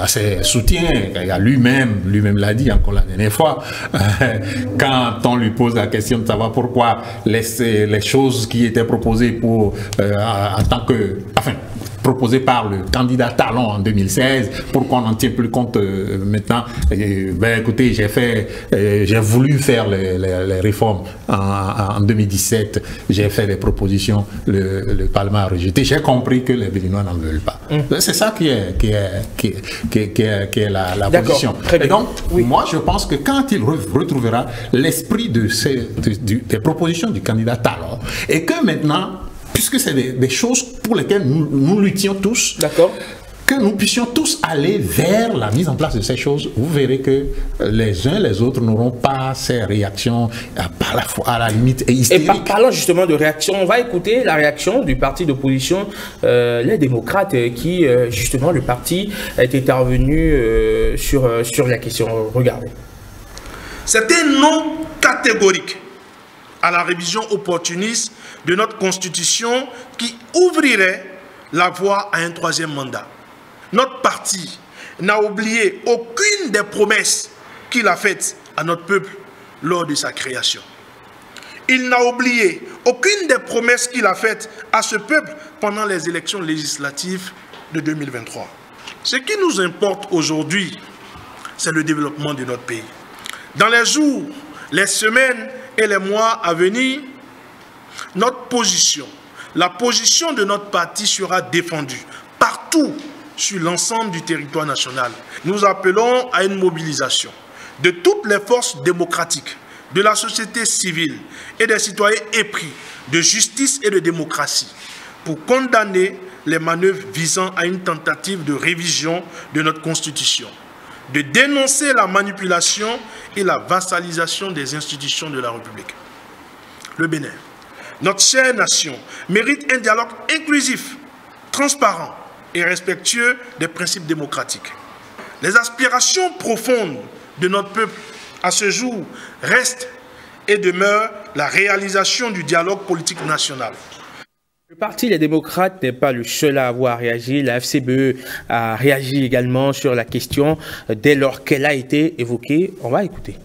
ses soutiens, lui-même l'a dit encore la dernière fois, quand on lui pose la question de savoir pourquoi les choses qui étaient proposées en tant que... proposé par le candidat Talon en 2016, pourquoi on n'en tient plus compte maintenant? Ben écoutez, j'ai voulu faire les réformes en 2017, j'ai fait des propositions, le Parlement a rejeté, j'ai compris que les Béninois n'en veulent pas. C'est ça qui est la position. Et donc, moi je pense que quand il retrouvera l'esprit des propositions du candidat Talon, et que maintenant, puisque c'est des choses pour lesquelles nous luttions tous, que nous puissions tous aller vers la mise en place de ces choses, vous verrez que les uns les autres n'auront pas ces réactions à la limite hystérique. Et parlant justement de réaction, on va écouter la réaction du parti d'opposition, les démocrates, qui justement le parti est intervenu sur la question. Regardez. C'est un non catégorique à la révision opportuniste de notre Constitution qui ouvrirait la voie à un troisième mandat. Notre parti n'a oublié aucune des promesses qu'il a faites à notre peuple lors de sa création. Il n'a oublié aucune des promesses qu'il a faites à ce peuple pendant les élections législatives de 2023. Ce qui nous importe aujourd'hui, c'est le développement de notre pays. Dans les jours, les semaines et les mois à venir, notre position, la position de notre parti sera défendue partout sur l'ensemble du territoire national. Nous appelons à une mobilisation de toutes les forces démocratiques, de la société civile et des citoyens épris de justice et de démocratie pour condamner les manœuvres visant à une tentative de révision de notre Constitution, de dénoncer la manipulation et la vassalisation des institutions de la République. Le Bénin, notre chère nation, mérite un dialogue inclusif, transparent et respectueux des principes démocratiques. Les aspirations profondes de notre peuple à ce jour restent et demeurent la réalisation du dialogue politique national. Le parti Les Démocrates n'est pas le seul à avoir réagi. La FCBE a réagi également sur la question dès lors qu'elle a été évoquée. On va écouter.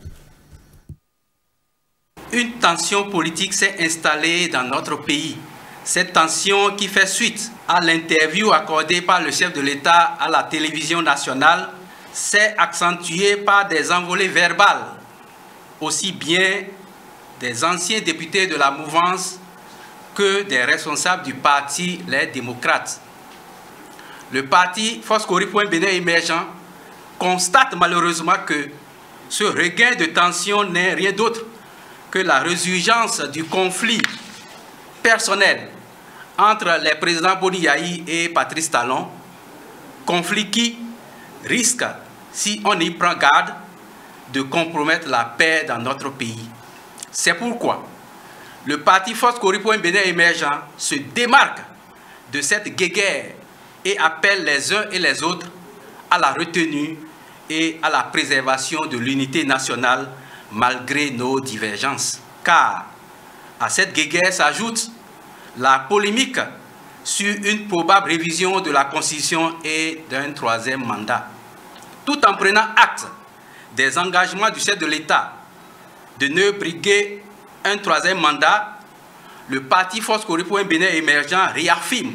Une tension politique s'est installée dans notre pays. Cette tension qui fait suite à l'interview accordée par le chef de l'État à la télévision nationale s'est accentuée par des envolées verbales, aussi bien des anciens députés de la mouvance que des responsables du parti Les Démocrates. Le parti Foscori Bénin Émergent constate malheureusement que ce regain de tension n'est rien d'autre que la résurgence du conflit personnel entre les présidents Boni Yayi et Patrice Talon, conflit qui risque, si on y prend garde, de compromettre la paix dans notre pays. C'est pourquoi le parti Foscori Bénin Émergent se démarque de cette guéguerre et appelle les uns et les autres à la retenue et à la préservation de l'unité nationale malgré nos divergences. Car à cette guéguerre s'ajoute la polémique sur une probable révision de la Constitution et d'un troisième mandat. Tout en prenant acte des engagements du chef de l'État de ne briguer un troisième mandat, le parti Foscori Bénin Émergent réaffirme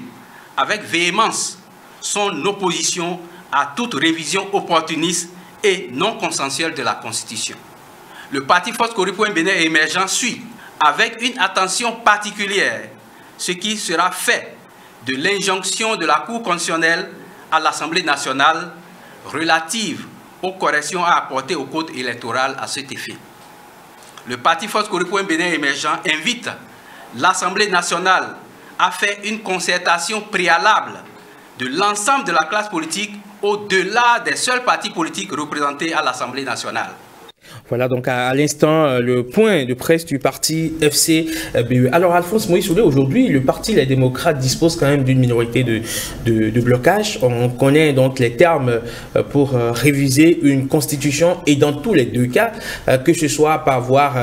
avec véhémence son opposition à toute révision opportuniste et non consensuelle de la Constitution. Le parti Foscori Bénin Émergent suit avec une attention particulière ce qui sera fait de l'injonction de la Cour constitutionnelle à l'Assemblée nationale relative aux corrections à apporter au code électoral à cet effet. Le parti Foscori Bénin Émergent invite l'Assemblée nationale à faire une concertation préalable de l'ensemble de la classe politique au-delà des seuls partis politiques représentés à l'Assemblée nationale. Voilà, donc à l'instant, le point de presse du parti FCBE. Alors, Alphonse Moïse Soulé, aujourd'hui, le parti Les Démocrates dispose quand même d'une minorité de blocage. On connaît donc les termes pour réviser une constitution et dans tous les deux cas, que ce soit par voie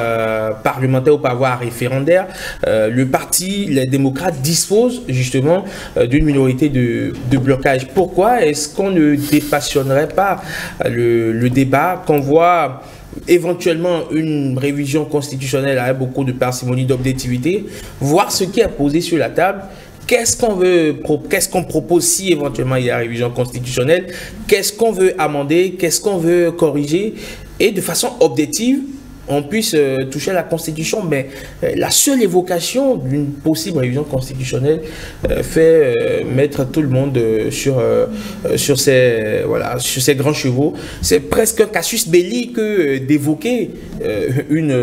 parlementaire ou par voie référendaire, le parti Les Démocrates dispose justement d'une minorité de blocage. Pourquoi est-ce qu'on ne dépassionnerait pas le débat, qu'on voit éventuellement une révision constitutionnelle avec beaucoup de parcimonie, d'objectivité, voir ce qui est posé sur la table, qu'est-ce qu'on propose si éventuellement il y a révision constitutionnelle, qu'est-ce qu'on veut amender, qu'est-ce qu'on veut corriger, et de façon objective, on puisse toucher à la Constitution. Mais la seule évocation d'une possible révision constitutionnelle fait mettre tout le monde sur ces grands chevaux. C'est presque un casus belli que d'évoquer une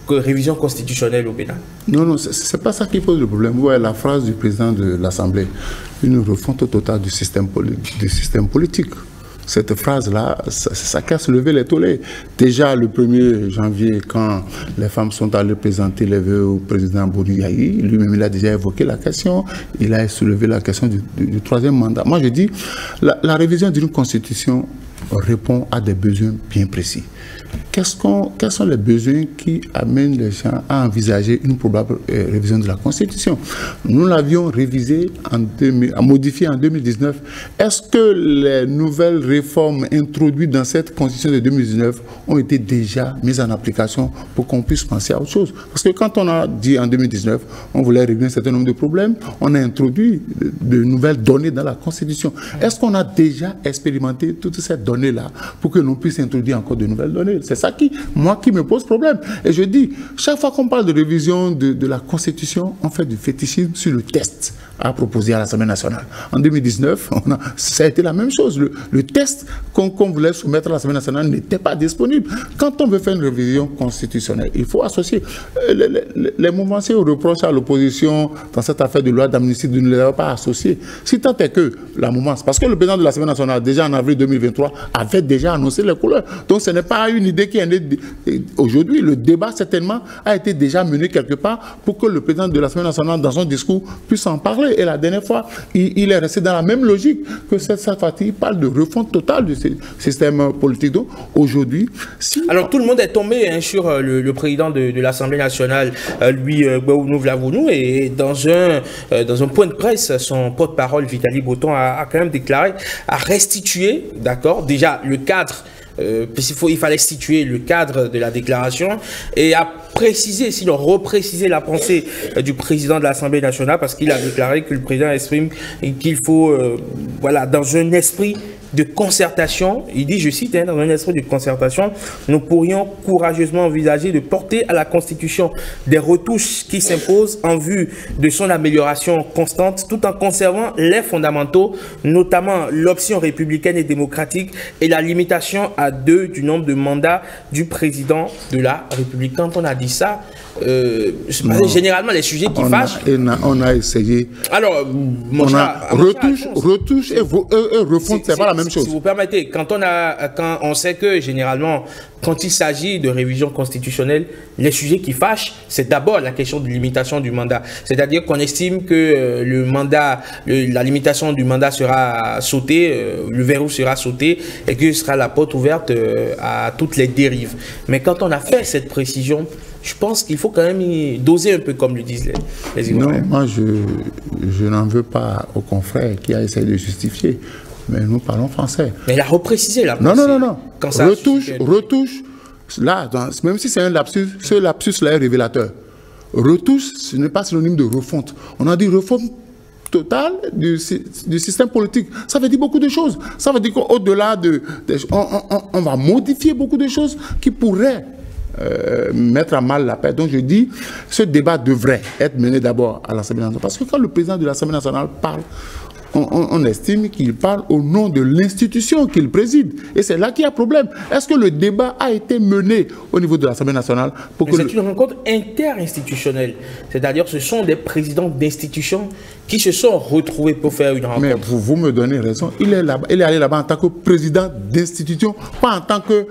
révision constitutionnelle au Bénin. Non, c'est pas ça qui pose le problème. Ouais, la phrase du président de l'Assemblée, une refonte totale du système politique. Cette phrase-là, ça casse lever les tollés. Déjà, le 1er janvier, quand les femmes sont allées présenter les vœux au président Bouriaï, lui-même, il a déjà évoqué la question, il a soulevé la question du troisième mandat. Moi, je dis, la révision d'une constitution répond à des besoins bien précis. Quels sont les besoins qui amènent les gens à envisager une probable révision de la Constitution? Nous l'avions révisée, modifiée en 2019. Est-ce que les nouvelles réformes introduites dans cette Constitution de 2019 ont été déjà mises en application pour qu'on puisse penser à autre chose? Parce que quand on a dit en 2019, on voulait régler un certain nombre de problèmes, on a introduit de nouvelles données dans la Constitution. Est-ce qu'on a déjà expérimenté toutes ces données-là pour que l'on puisse introduire encore de nouvelles données? C'est ça qui me pose problème. Et je dis, chaque fois qu'on parle de révision de la Constitution, on fait du fétichisme sur le test à proposer à l'Assemblée nationale. En 2019, ça a été la même chose. Le test qu'on voulait soumettre à l'Assemblée nationale n'était pas disponible. Quand on veut faire une révision constitutionnelle, il faut associer. Les mouvanciers reprochent à l'opposition dans cette affaire de loi d'amnistie de ne les avoir pas associés. Si tant est que la mouvance, parce que le président de l'Assemblée nationale, déjà en avril 2023, avait déjà annoncé les couleurs. Donc ce n'est pas une idée qui est née aujourd'hui. Le débat, certainement, a été déjà mené quelque part pour que le président de l'Assemblée nationale, dans son discours, puisse en parler. Et la dernière fois, il est resté dans la même logique que cette partie. Il parle de refonte totale du système politique. Donc, aujourd'hui, Alors, tout le monde est tombé sur le président de l'Assemblée nationale, lui, Gbaounou Vlavounou, et dans un point de presse, son porte-parole, Vitali Breton, a quand même déclaré à restituer, d'accord, déjà le cadre. Il fallait situer le cadre de la déclaration et à préciser, sinon repréciser la pensée du président de l'Assemblée nationale, parce qu'il a déclaré que le président exprime qu'il faut, dans un esprit de concertation, il dit, je cite, dans un esprit de concertation, nous pourrions courageusement envisager de porter à la Constitution des retouches qui s'imposent en vue de son amélioration constante, tout en conservant les fondamentaux, notamment l'option républicaine et démocratique et la limitation à 2 du nombre de mandats du président de la République. Quand on a dit ça, généralement les sujets qui fâchent... On a essayé... Alors, retouche et refonte, c'est pas la même chose. Si vous permettez, quand on sait que généralement, quand il s'agit de révision constitutionnelle, les sujets qui fâchent, c'est d'abord la question de limitation du mandat. C'est-à-dire qu'on estime que la limitation du mandat sera sautée, le verrou sera sauté et que ce sera la porte ouverte à toutes les dérives. Mais quand on a fait cette précision, je pense qu'il faut quand même doser un peu, comme le disent les Ivoiriens. Non, moi je n'en veux pas au confrère qui a essayé de justifier. Mais nous parlons français. Mais il a reprécisé la pensée. Non. Quand ça retouche. Là, même si c'est un lapsus, ce lapsus-là est révélateur. Retouche, ce n'est pas synonyme de refonte. On a dit refonte totale du système politique. Ça veut dire beaucoup de choses. Ça veut dire qu'au-delà on va modifier beaucoup de choses qui pourraient mettre à mal la paix. Donc je dis, ce débat devrait être mené d'abord à l'Assemblée nationale. Parce que quand le président de l'Assemblée nationale parle, on estime qu'il parle au nom de l'institution qu'il préside. Et c'est là qu'il y a problème. Est-ce que le débat a été mené au niveau de l'Assemblée nationale pour que c'est une rencontre interinstitutionnelle. C'est-à-dire que ce sont des présidents d'institutions qui se sont retrouvés pour faire une rencontre. Mais vous me donnez raison. Il est allé là-bas en tant que président d'institution, pas en tant que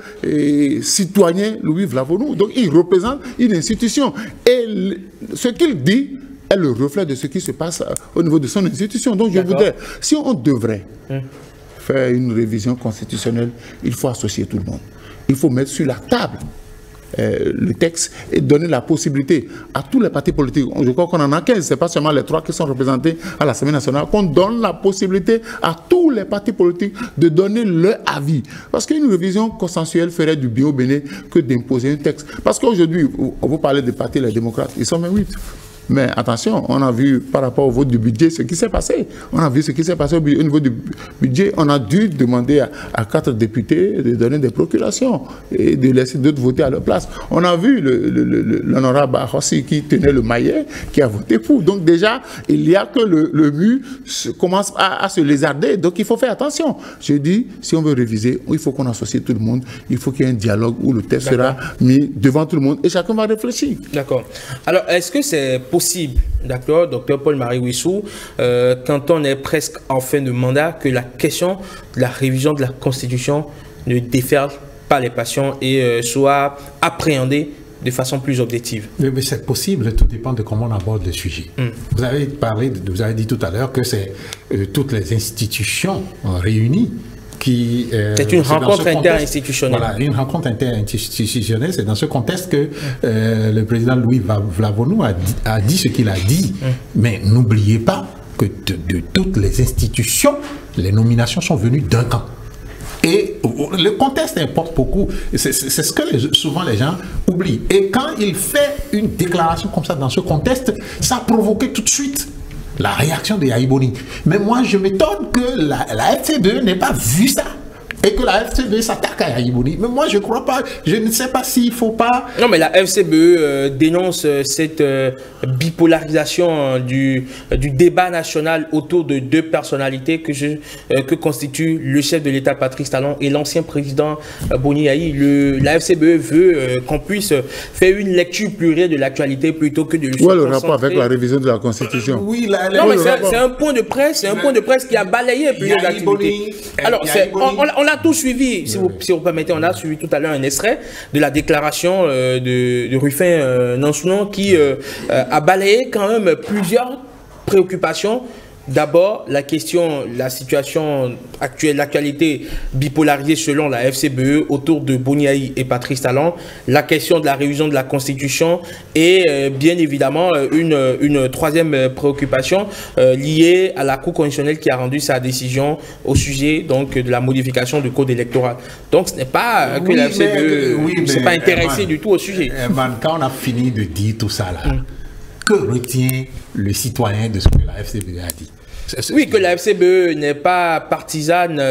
citoyen Louis Vlavonou. Donc il représente une institution. Et ce qu'il dit est le reflet de ce qui se passe au niveau de son institution. Donc je voudrais, si on devrait faire une révision constitutionnelle, il faut associer tout le monde. Il faut mettre sur la table le texte et donner la possibilité à tous les partis politiques. Je crois qu'on en a 15, ce n'est pas seulement les 3 qui sont représentés à l'Assemblée nationale, qu'on donne la possibilité à tous les partis politiques de donner leur avis. Parce qu'une révision consensuelle ferait du bien au Bénin que d'imposer un texte. Parce qu'aujourd'hui, vous parlez des partis, les démocrates, ils sont 28. Mais attention, on a vu par rapport au vote du budget ce qui s'est passé. On a vu ce qui s'est passé au niveau du budget. On a dû demander à 4 députés de donner des procurations et de laisser d'autres voter à leur place. On a vu l'honorable Ahossi qui tenait le maillet, qui a voté pour. Donc déjà, il y a que le mur commence à se lézarder. Donc il faut faire attention. Je dis, si on veut réviser, il faut qu'on associe tout le monde. Il faut qu'il y ait un dialogue où le texte sera mis devant tout le monde et chacun va réfléchir. D'accord. Alors, est-ce que c'est possible, d'accord, docteur Paul-Marie Wissou, quand on est presque en fin de mandat, que la question de la révision de la Constitution ne déferle pas les passions et soit appréhendée de façon plus objective? Mais c'est possible, tout dépend de comment on aborde le sujet. Vous avez dit tout à l'heure que c'est toutes les institutions réunies qui... c'est une rencontre interinstitutionnelle. Voilà, une rencontre interinstitutionnelle. C'est dans ce contexte que le président Louis Vlavonou a dit ce qu'il a dit. Mais n'oubliez pas que de toutes les institutions, les nominations sont venues d'un camp. Et le contexte importe beaucoup. C'est ce que souvent les gens oublient. Et quand il fait une déclaration comme ça dans ce contexte, ça a provoqué tout de suite la réaction de Yahya Boni. Mais moi, je m'étonne que la FCBE n'ait pas vu ça. Et que la FCBE s'attaque à Yahya Boni. Mais moi, je ne crois pas. Je ne sais pas s'il ne faut pas... Non, mais la FCBE dénonce cette bipolarisation du débat national autour de 2 personnalités que constituent le chef de l'État Patrice Talon et l'ancien président Boni Yayi. La FCBE veut qu'on puisse faire une lecture plurielle de l'actualité plutôt que de... Où est le rapport avec la révision de la Constitution? Oui, non, mais c'est un point de presse, qui a balayé plusieurs activités. Alors, on a tout suivi, si vous permettez, on a suivi tout à l'heure un extrait de la déclaration de Rufin Nansounon qui a balayé quand même plusieurs préoccupations. D'abord, la situation actuelle, l'actualité bipolarisée selon la FCBE autour de Boni Yayi et Patrice Talon, la question de la révision de la Constitution et bien évidemment une troisième préoccupation liée à la Cour constitutionnelle qui a rendu sa décision au sujet donc de la modification du code électoral. Donc ce n'est pas que la FCBE ne s'est pas intéressée du tout au sujet. Quand on a fini de dire tout ça là, que retient le citoyen de ce que la FCBE a dit? Oui, que la FCBE n'est pas partisane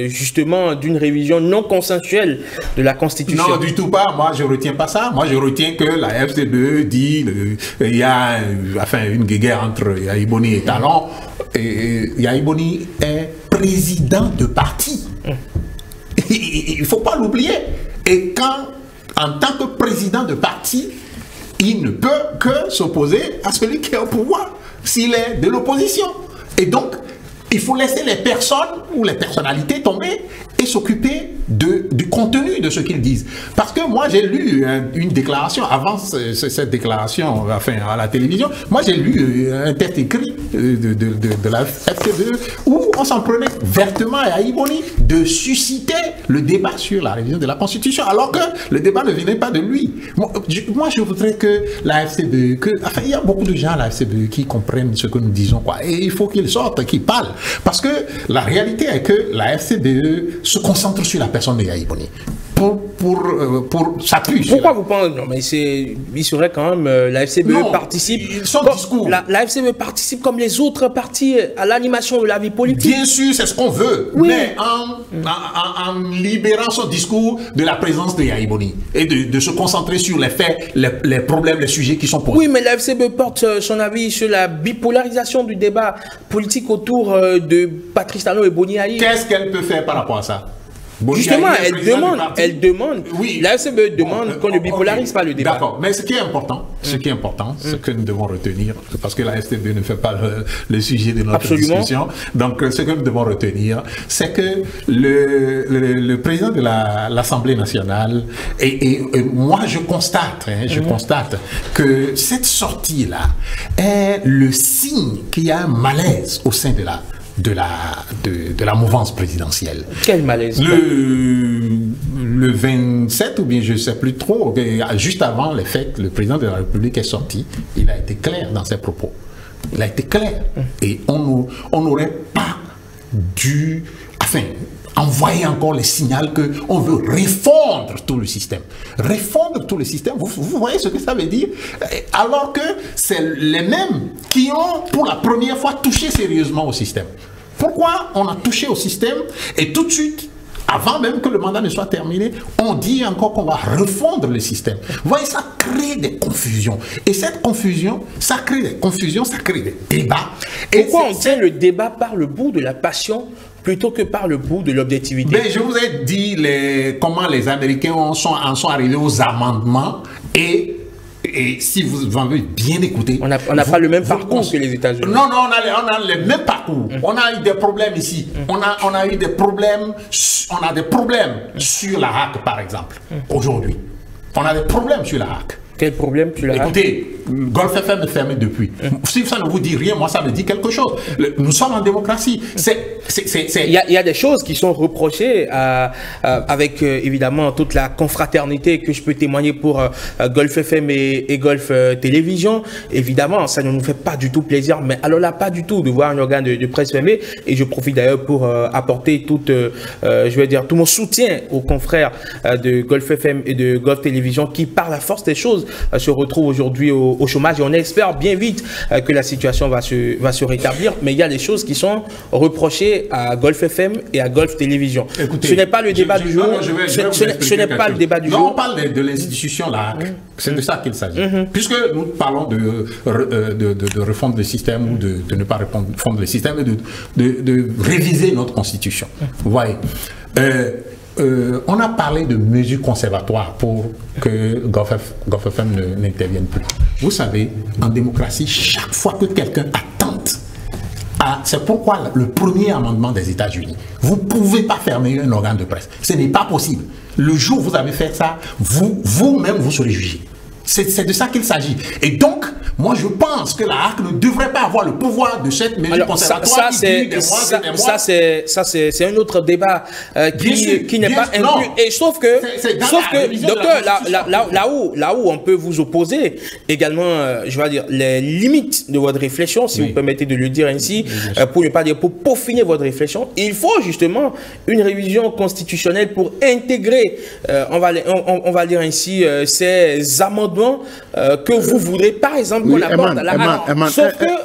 justement d'une révision non consensuelle de la Constitution. Non, du tout pas. Moi, je ne retiens pas ça. Moi, je retiens que la FCBE dit il y a une guerre entre Yahya Boni et Talon. Yahya Boni est président de parti. Il ne faut pas l'oublier. Et quand, en tant que président de parti, il ne peut que s'opposer à celui qui est au pouvoir, s'il est de l'opposition. Et donc, il faut laisser les personnes ou les personnalités tomber et s'occuper du contenu de ce qu'ils disent. Parce que moi, j'ai lu une déclaration, avant cette déclaration à la télévision, moi j'ai lu un texte écrit de la FCBE où on s'en prenait vertement à Yahya Boni de susciter le débat sur la révision de la Constitution, alors que le débat ne venait pas de lui. Moi, je voudrais que la FCBE, il y a beaucoup de gens à la FCBE qui comprennent ce que nous disons, quoi, et il faut qu'ils sortent, qu'ils parlent. Parce que la réalité est que la FCBE se concentre sur la personne de Yahya Boni. pour s'appuyer. Pourquoi vous pensez? Non, mais il serait quand même la FCBE participe. Son discours. La FCBE participe comme les autres partis à l'animation de la vie politique. Bien sûr, c'est ce qu'on veut, oui. Mais en libérant son discours de la présence de Yahya Boni et de se concentrer sur les faits, les problèmes, les sujets qui sont posés. Oui, mais la FCBE porte son avis sur la bipolarisation du débat politique autour de Patrice Talon et Boni Aïe. Qu'est-ce qu'elle peut faire par rapport à ça? Justement, elle demande, oui. La FCBE demande qu'on ne bipolarise pas le débat. D'accord, mais ce qui est important, ce que nous devons retenir, parce que la FCBE ne fait pas le sujet de notre discussion, donc ce que nous devons retenir, c'est que le président de l'Assemblée nationale, et moi je constate que cette sortie-là est le signe qu'il y a un malaise au sein de la mouvance présidentielle. Quel malaise? Le 27, ou bien je ne sais plus trop, juste avant les fêtes, le président de la République est sorti. Il a été clair dans ses propos. Il a été clair. Et on n'aurait pas dû envoyer encore les signaux qu'on veut refondre tout le système. Refondre tout le système, vous voyez ce que ça veut dire? Alors que c'est les mêmes qui ont pour la première fois touché sérieusement au système. Pourquoi on a touché au système et tout de suite, avant même que le mandat ne soit terminé, on dit encore qu'on va refondre le système. Vous voyez, ça crée des confusions. Et cette confusion, ça crée des confusions, ça crée des débats. Pourquoi on tient le débat par le bout de la passion plutôt que par le bout de l'objectivité? Mais je vous ai dit comment les Américains en sont arrivés aux amendements et si vous avez bien écouté... On n'a pas le même parcours que les États-Unis. Non, on a le même parcours. On a eu des problèmes ici. On a eu des problèmes... On a des problèmes sur la HAC, par exemple, aujourd'hui. On a des problèmes sur la HAC. Quel problème tu l'as? Écoutez, Golf FM est fermé depuis. Si ça ne vous dit rien, moi ça me dit quelque chose. Nous sommes en démocratie. Il y a des choses qui sont reprochées avec évidemment toute la confraternité que je peux témoigner pour Golf FM et Golf Télévision. Évidemment, ça ne nous fait pas du tout plaisir, mais alors là, pas du tout de voir un organe de presse fermé. Et je profite d'ailleurs pour apporter tout mon soutien aux confrères de Golf FM et de Golf Télévision qui, par la force des choses, se retrouvent aujourd'hui au chômage et on espère bien vite que la situation va se rétablir, mais il y a des choses qui sont reprochées à Golf FM et à Golf Télévision. Écoutez, ce n'est pas le débat du jour. Ce n'est pas le débat du jour. Non, on parle de l'institution là. C'est de ça qu'il s'agit. Puisque nous parlons de refondre le système ou de ne pas refondre le système et de réviser notre constitution. Vous voyez. On a parlé de mesures conservatoires pour que Golf FM n'intervienne plus. Vous savez, en démocratie, chaque fois que quelqu'un attente, c'est pourquoi le premier amendement des États-Unis, vous ne pouvez pas fermer un organe de presse. Ce n'est pas possible. Le jour où vous avez fait ça, vous-même, vous serez jugé. C'est de ça qu'il s'agit. Et donc, moi, je pense que la HAC ne devrait pas avoir le pouvoir de cette mesure conservatoire qui dure des mois et des mois. Ça, c'est un autre débat qui n'est pas inclus. Et sauf que docteur, là où on peut vous opposer également, je vais dire, les limites de votre réflexion, si vous permettez de le dire ainsi, pour ne pas dire, pour peaufiner votre réflexion, il faut justement une révision constitutionnelle pour intégrer, on va dire ainsi, ces amendements que vous voudrez, par exemple, qu'on apporte à la HAC.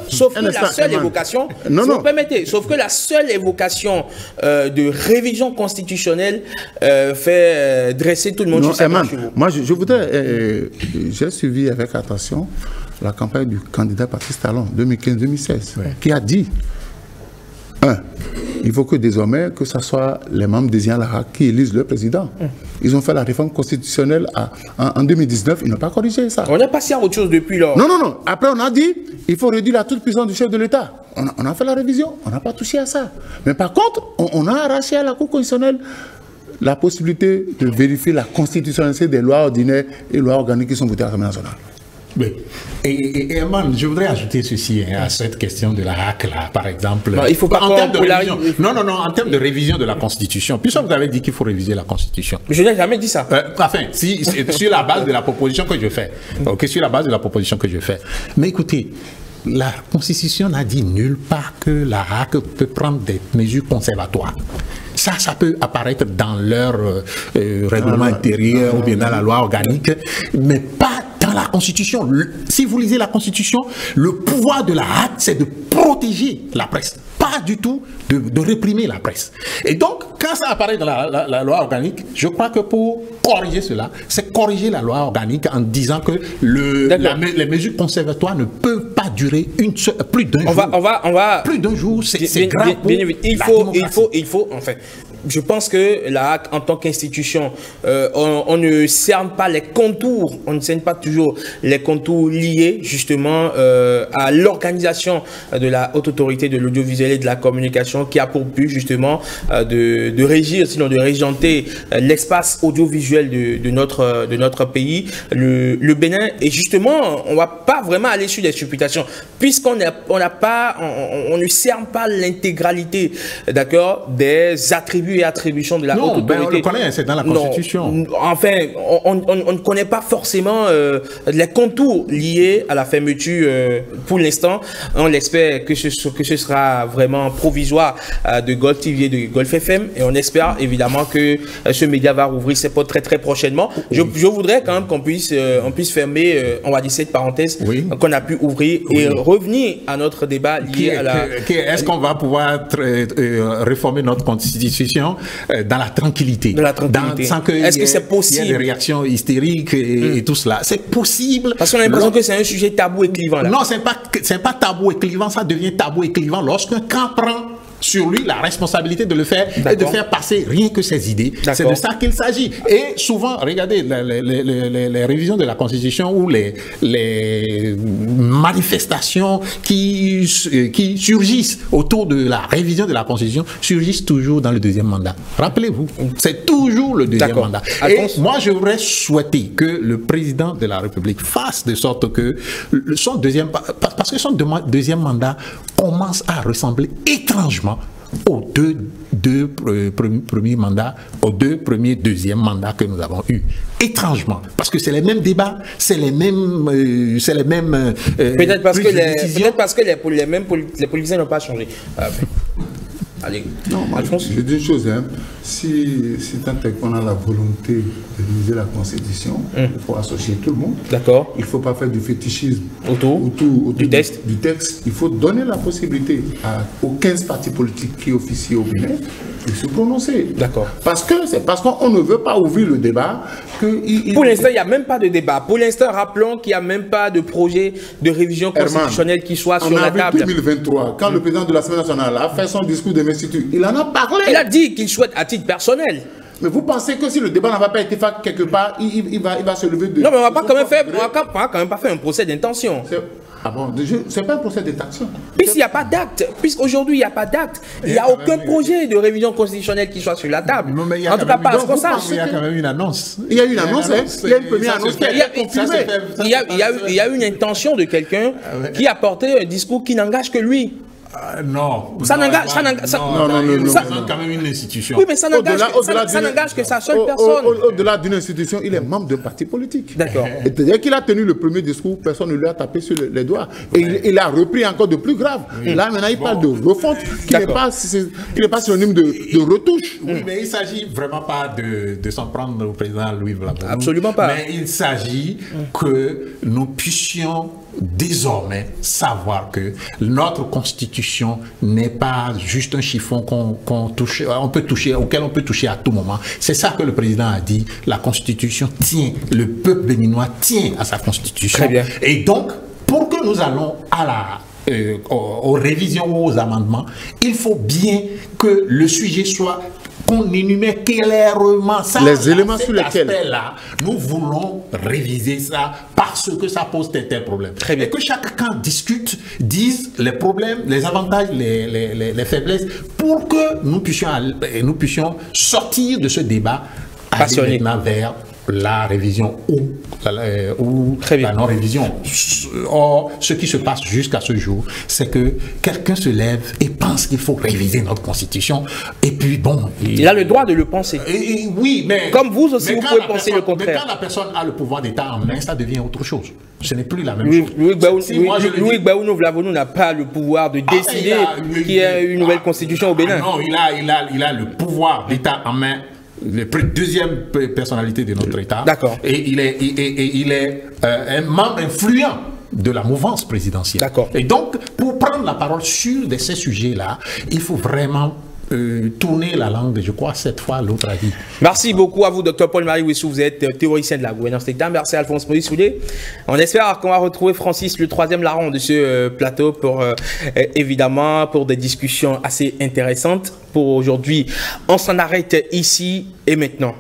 Sauf que la seule évocation, si vous permettez, sauf que la seule évocation de révision constitutionnelle fait dresser tout le monde sur sa marche. Moi, je voudrais, j'ai suivi avec attention la campagne du candidat Patrice Talon 2015-2016, qui a dit, il faut que désormais, que ce soit les membres désignant la HAC qui élisent le président. Ils ont fait la réforme constitutionnelle en 2019, ils n'ont pas corrigé ça. On est passé à autre chose depuis lors. Non. Après, on a dit, il faut réduire la toute-puissance du chef de l'État. On a fait la révision, on n'a pas touché à ça. Mais par contre, on a arraché à la Cour constitutionnelle la possibilité de vérifier la constitutionnalité des lois ordinaires et lois organiques qui sont votées à l'Assemblée nationale. Et Herman, je voudrais ajouter ceci à cette question de la HAC là, par exemple. Non, il faut pas en termes de révision. Non, en termes de révision de la Constitution. Puisque vous avez dit qu'il faut réviser la Constitution. Je n'ai jamais dit ça. Sur la base de la proposition que je fais. Sur la base de la proposition que je fais. Mais écoutez, la Constitution n'a dit nulle part que la HAC peut prendre des mesures conservatoires. ça peut apparaître dans leur règlement intérieur ou bien dans la loi organique, mais pas dans la Constitution. Si vous lisez la Constitution, le pouvoir de la hâte, c'est de protéger la presse, pas du tout de réprimer la presse. Et donc, quand ça apparaît dans la loi organique, je crois que pour corriger cela, c'est corriger la loi organique en disant que les mesures conservatoires ne peuvent pas durer plus d'un jour. Plus d'un jour, c'est grave. Il faut, en fait. Je pense que la HAC, en tant qu'institution, on ne cerne pas les contours, on ne cerne pas toujours les contours liés justement à l'organisation de la haute autorité de l'audiovisuel et de la communication qui a pour but justement de régir, sinon de régenter l'espace audiovisuel de notre pays, le Bénin. Et justement, on ne va pas vraiment aller sur des supputations, puisqu'on ne cerne pas l'intégralité, d'accord, des attributs et attributions de la haute autorité. On le connaît, c'est dans la Constitution. Non, enfin, on ne connaît pas forcément les contours liés à la fermeture pour l'instant. On espère que ce sera vraiment provisoire de Golf TV et de Golf FM, et on espère évidemment que ce média va rouvrir ses portes très très prochainement. Je voudrais quand même qu'on puisse fermer, on va dire, cette parenthèse qu'on a pu ouvrir et revenir à notre débat lié à la... Est-ce qu'on va pouvoir réformer notre Constitution dans la tranquillité, sans que est-ce que c'est possible? Il y a des réactions hystériques et tout cela. C'est possible. Parce qu'on a l'impression que c'est un sujet tabou et clivant. Là. Non, c'est pas tabou et clivant, ça devient tabou et clivant lorsqu'un camp prend sur lui la responsabilité de le faire et de faire passer rien que ses idées. C'est de ça qu'il s'agit. Et souvent, regardez, les révisions de la Constitution ou les manifestations qui surgissent autour de la révision de la Constitution surgissent toujours dans le deuxième mandat. Rappelez-vous, c'est toujours le deuxième mandat. Et moi, je voudrais souhaiter que le président de la République fasse de sorte que son deuxième mandat commence à ressembler étrangement aux deux premiers mandats, aux deux premiers deuxièmes mandats que nous avons eus. Étrangement, parce que c'est les mêmes débats, c'est les mêmes peut-être parce que les politiciens n'ont pas changé. Allez, non, je dis une chose, hein. Si tant est qu'on a la volonté de réviser la Constitution, il faut associer tout le monde. D'accord. Il ne faut pas faire du fétichisme autour du texte. Il faut donner la possibilité aux 15 partis politiques qui officient au Bénin de se prononcer. D'accord. Parce qu'on ne veut pas ouvrir le débat. Pour l'instant, il n'y a même pas de débat. Pour l'instant, rappelons qu'il n'y a même pas de projet de révision constitutionnelle qui soit sur la table. En 2023, quand le président de l'Assemblée nationale a fait son discours d'investiture, il en a parlé. Il a dit qu'il souhaite à titre personnel. Mais vous pensez que si le débat n'a pas été fait quelque part, il va se lever de... Non, mais on ne va pas quand même faire un procès d'intention. Ah bon, c'est pas un procès d'intention. Puisqu'il n'y a pas d'acte, puisqu'aujourd'hui il n'y a pas d'acte, il n'y a aucun projet de révision constitutionnelle qui soit sur la table. En tout cas, pas à ce qu'on sache. Il y a quand même une annonce. Il y a une annonce, il y a une première annonce qui a été confirmée. Il y a une intention de quelqu'un qui a porté un discours qui n'engage que lui. Non. Ça n'engage quand même une institution. Oui, mais ça n'engage que sa seule personne. Au-delà d'une institution, il est membre d'un parti politique. D'accord. C'est-à-dire qu'il a tenu le premier discours, personne ne lui a tapé sur les doigts. Et il a repris encore de plus grave. Là, maintenant, il parle de refonte, qui n'est pas synonyme de retouche. Oui, mais il ne s'agit vraiment pas de s'en prendre au président Louis Blabourou. Absolument pas. Mais il s'agit que nous puissions désormais savoir que notre constitution n'est pas juste un chiffon auquel on peut toucher à tout moment. C'est ça que le président a dit. La constitution tient, le peuple béninois tient à sa constitution. Très bien. Et donc, pour que nous allons aux révisions ou aux amendements, il faut bien que le sujet soit qu'on énumère clairement ça, les éléments sur lesquels nous voulons réviser ça parce que ça pose tel problème. Très bien. Et que chaque camp discute, dise les problèmes, les avantages, les faiblesses, pour que nous puissions sortir de ce débat passionné maintenant vers la révision ou la non-révision. Or, ce qui se passe jusqu'à ce jour, c'est que quelqu'un se lève et pense qu'il faut réviser notre Constitution. Et puis, bon... Il a le droit de le penser. Oui, mais... Comme vous aussi, vous pouvez penser le contraire. Mais quand la personne a le pouvoir d'État en main, ça devient autre chose. Ce n'est plus la même chose. Louis Gbaounou Vlavonou n'a pas le pouvoir de décider qu'il y ait une nouvelle Constitution au Bénin. Non, il a le pouvoir d'État en main. La deuxième personnalité de notre État. D'accord. Et il est un membre influent de la mouvance présidentielle. D'accord. Et donc, pour prendre la parole sur ces sujets-là, il faut vraiment tourner la langue, je crois, cette fois, l'autre a dit. Merci beaucoup à vous, Dr Paul-Marie Wissou. Vous êtes théoricien de la gouvernance d'État. Merci à Alphonse Maurice Soulet. On espère qu'on va retrouver Francis, le troisième larron de ce plateau, pour évidemment, pour des discussions assez intéressantes. Pour aujourd'hui, on s'en arrête ici et maintenant.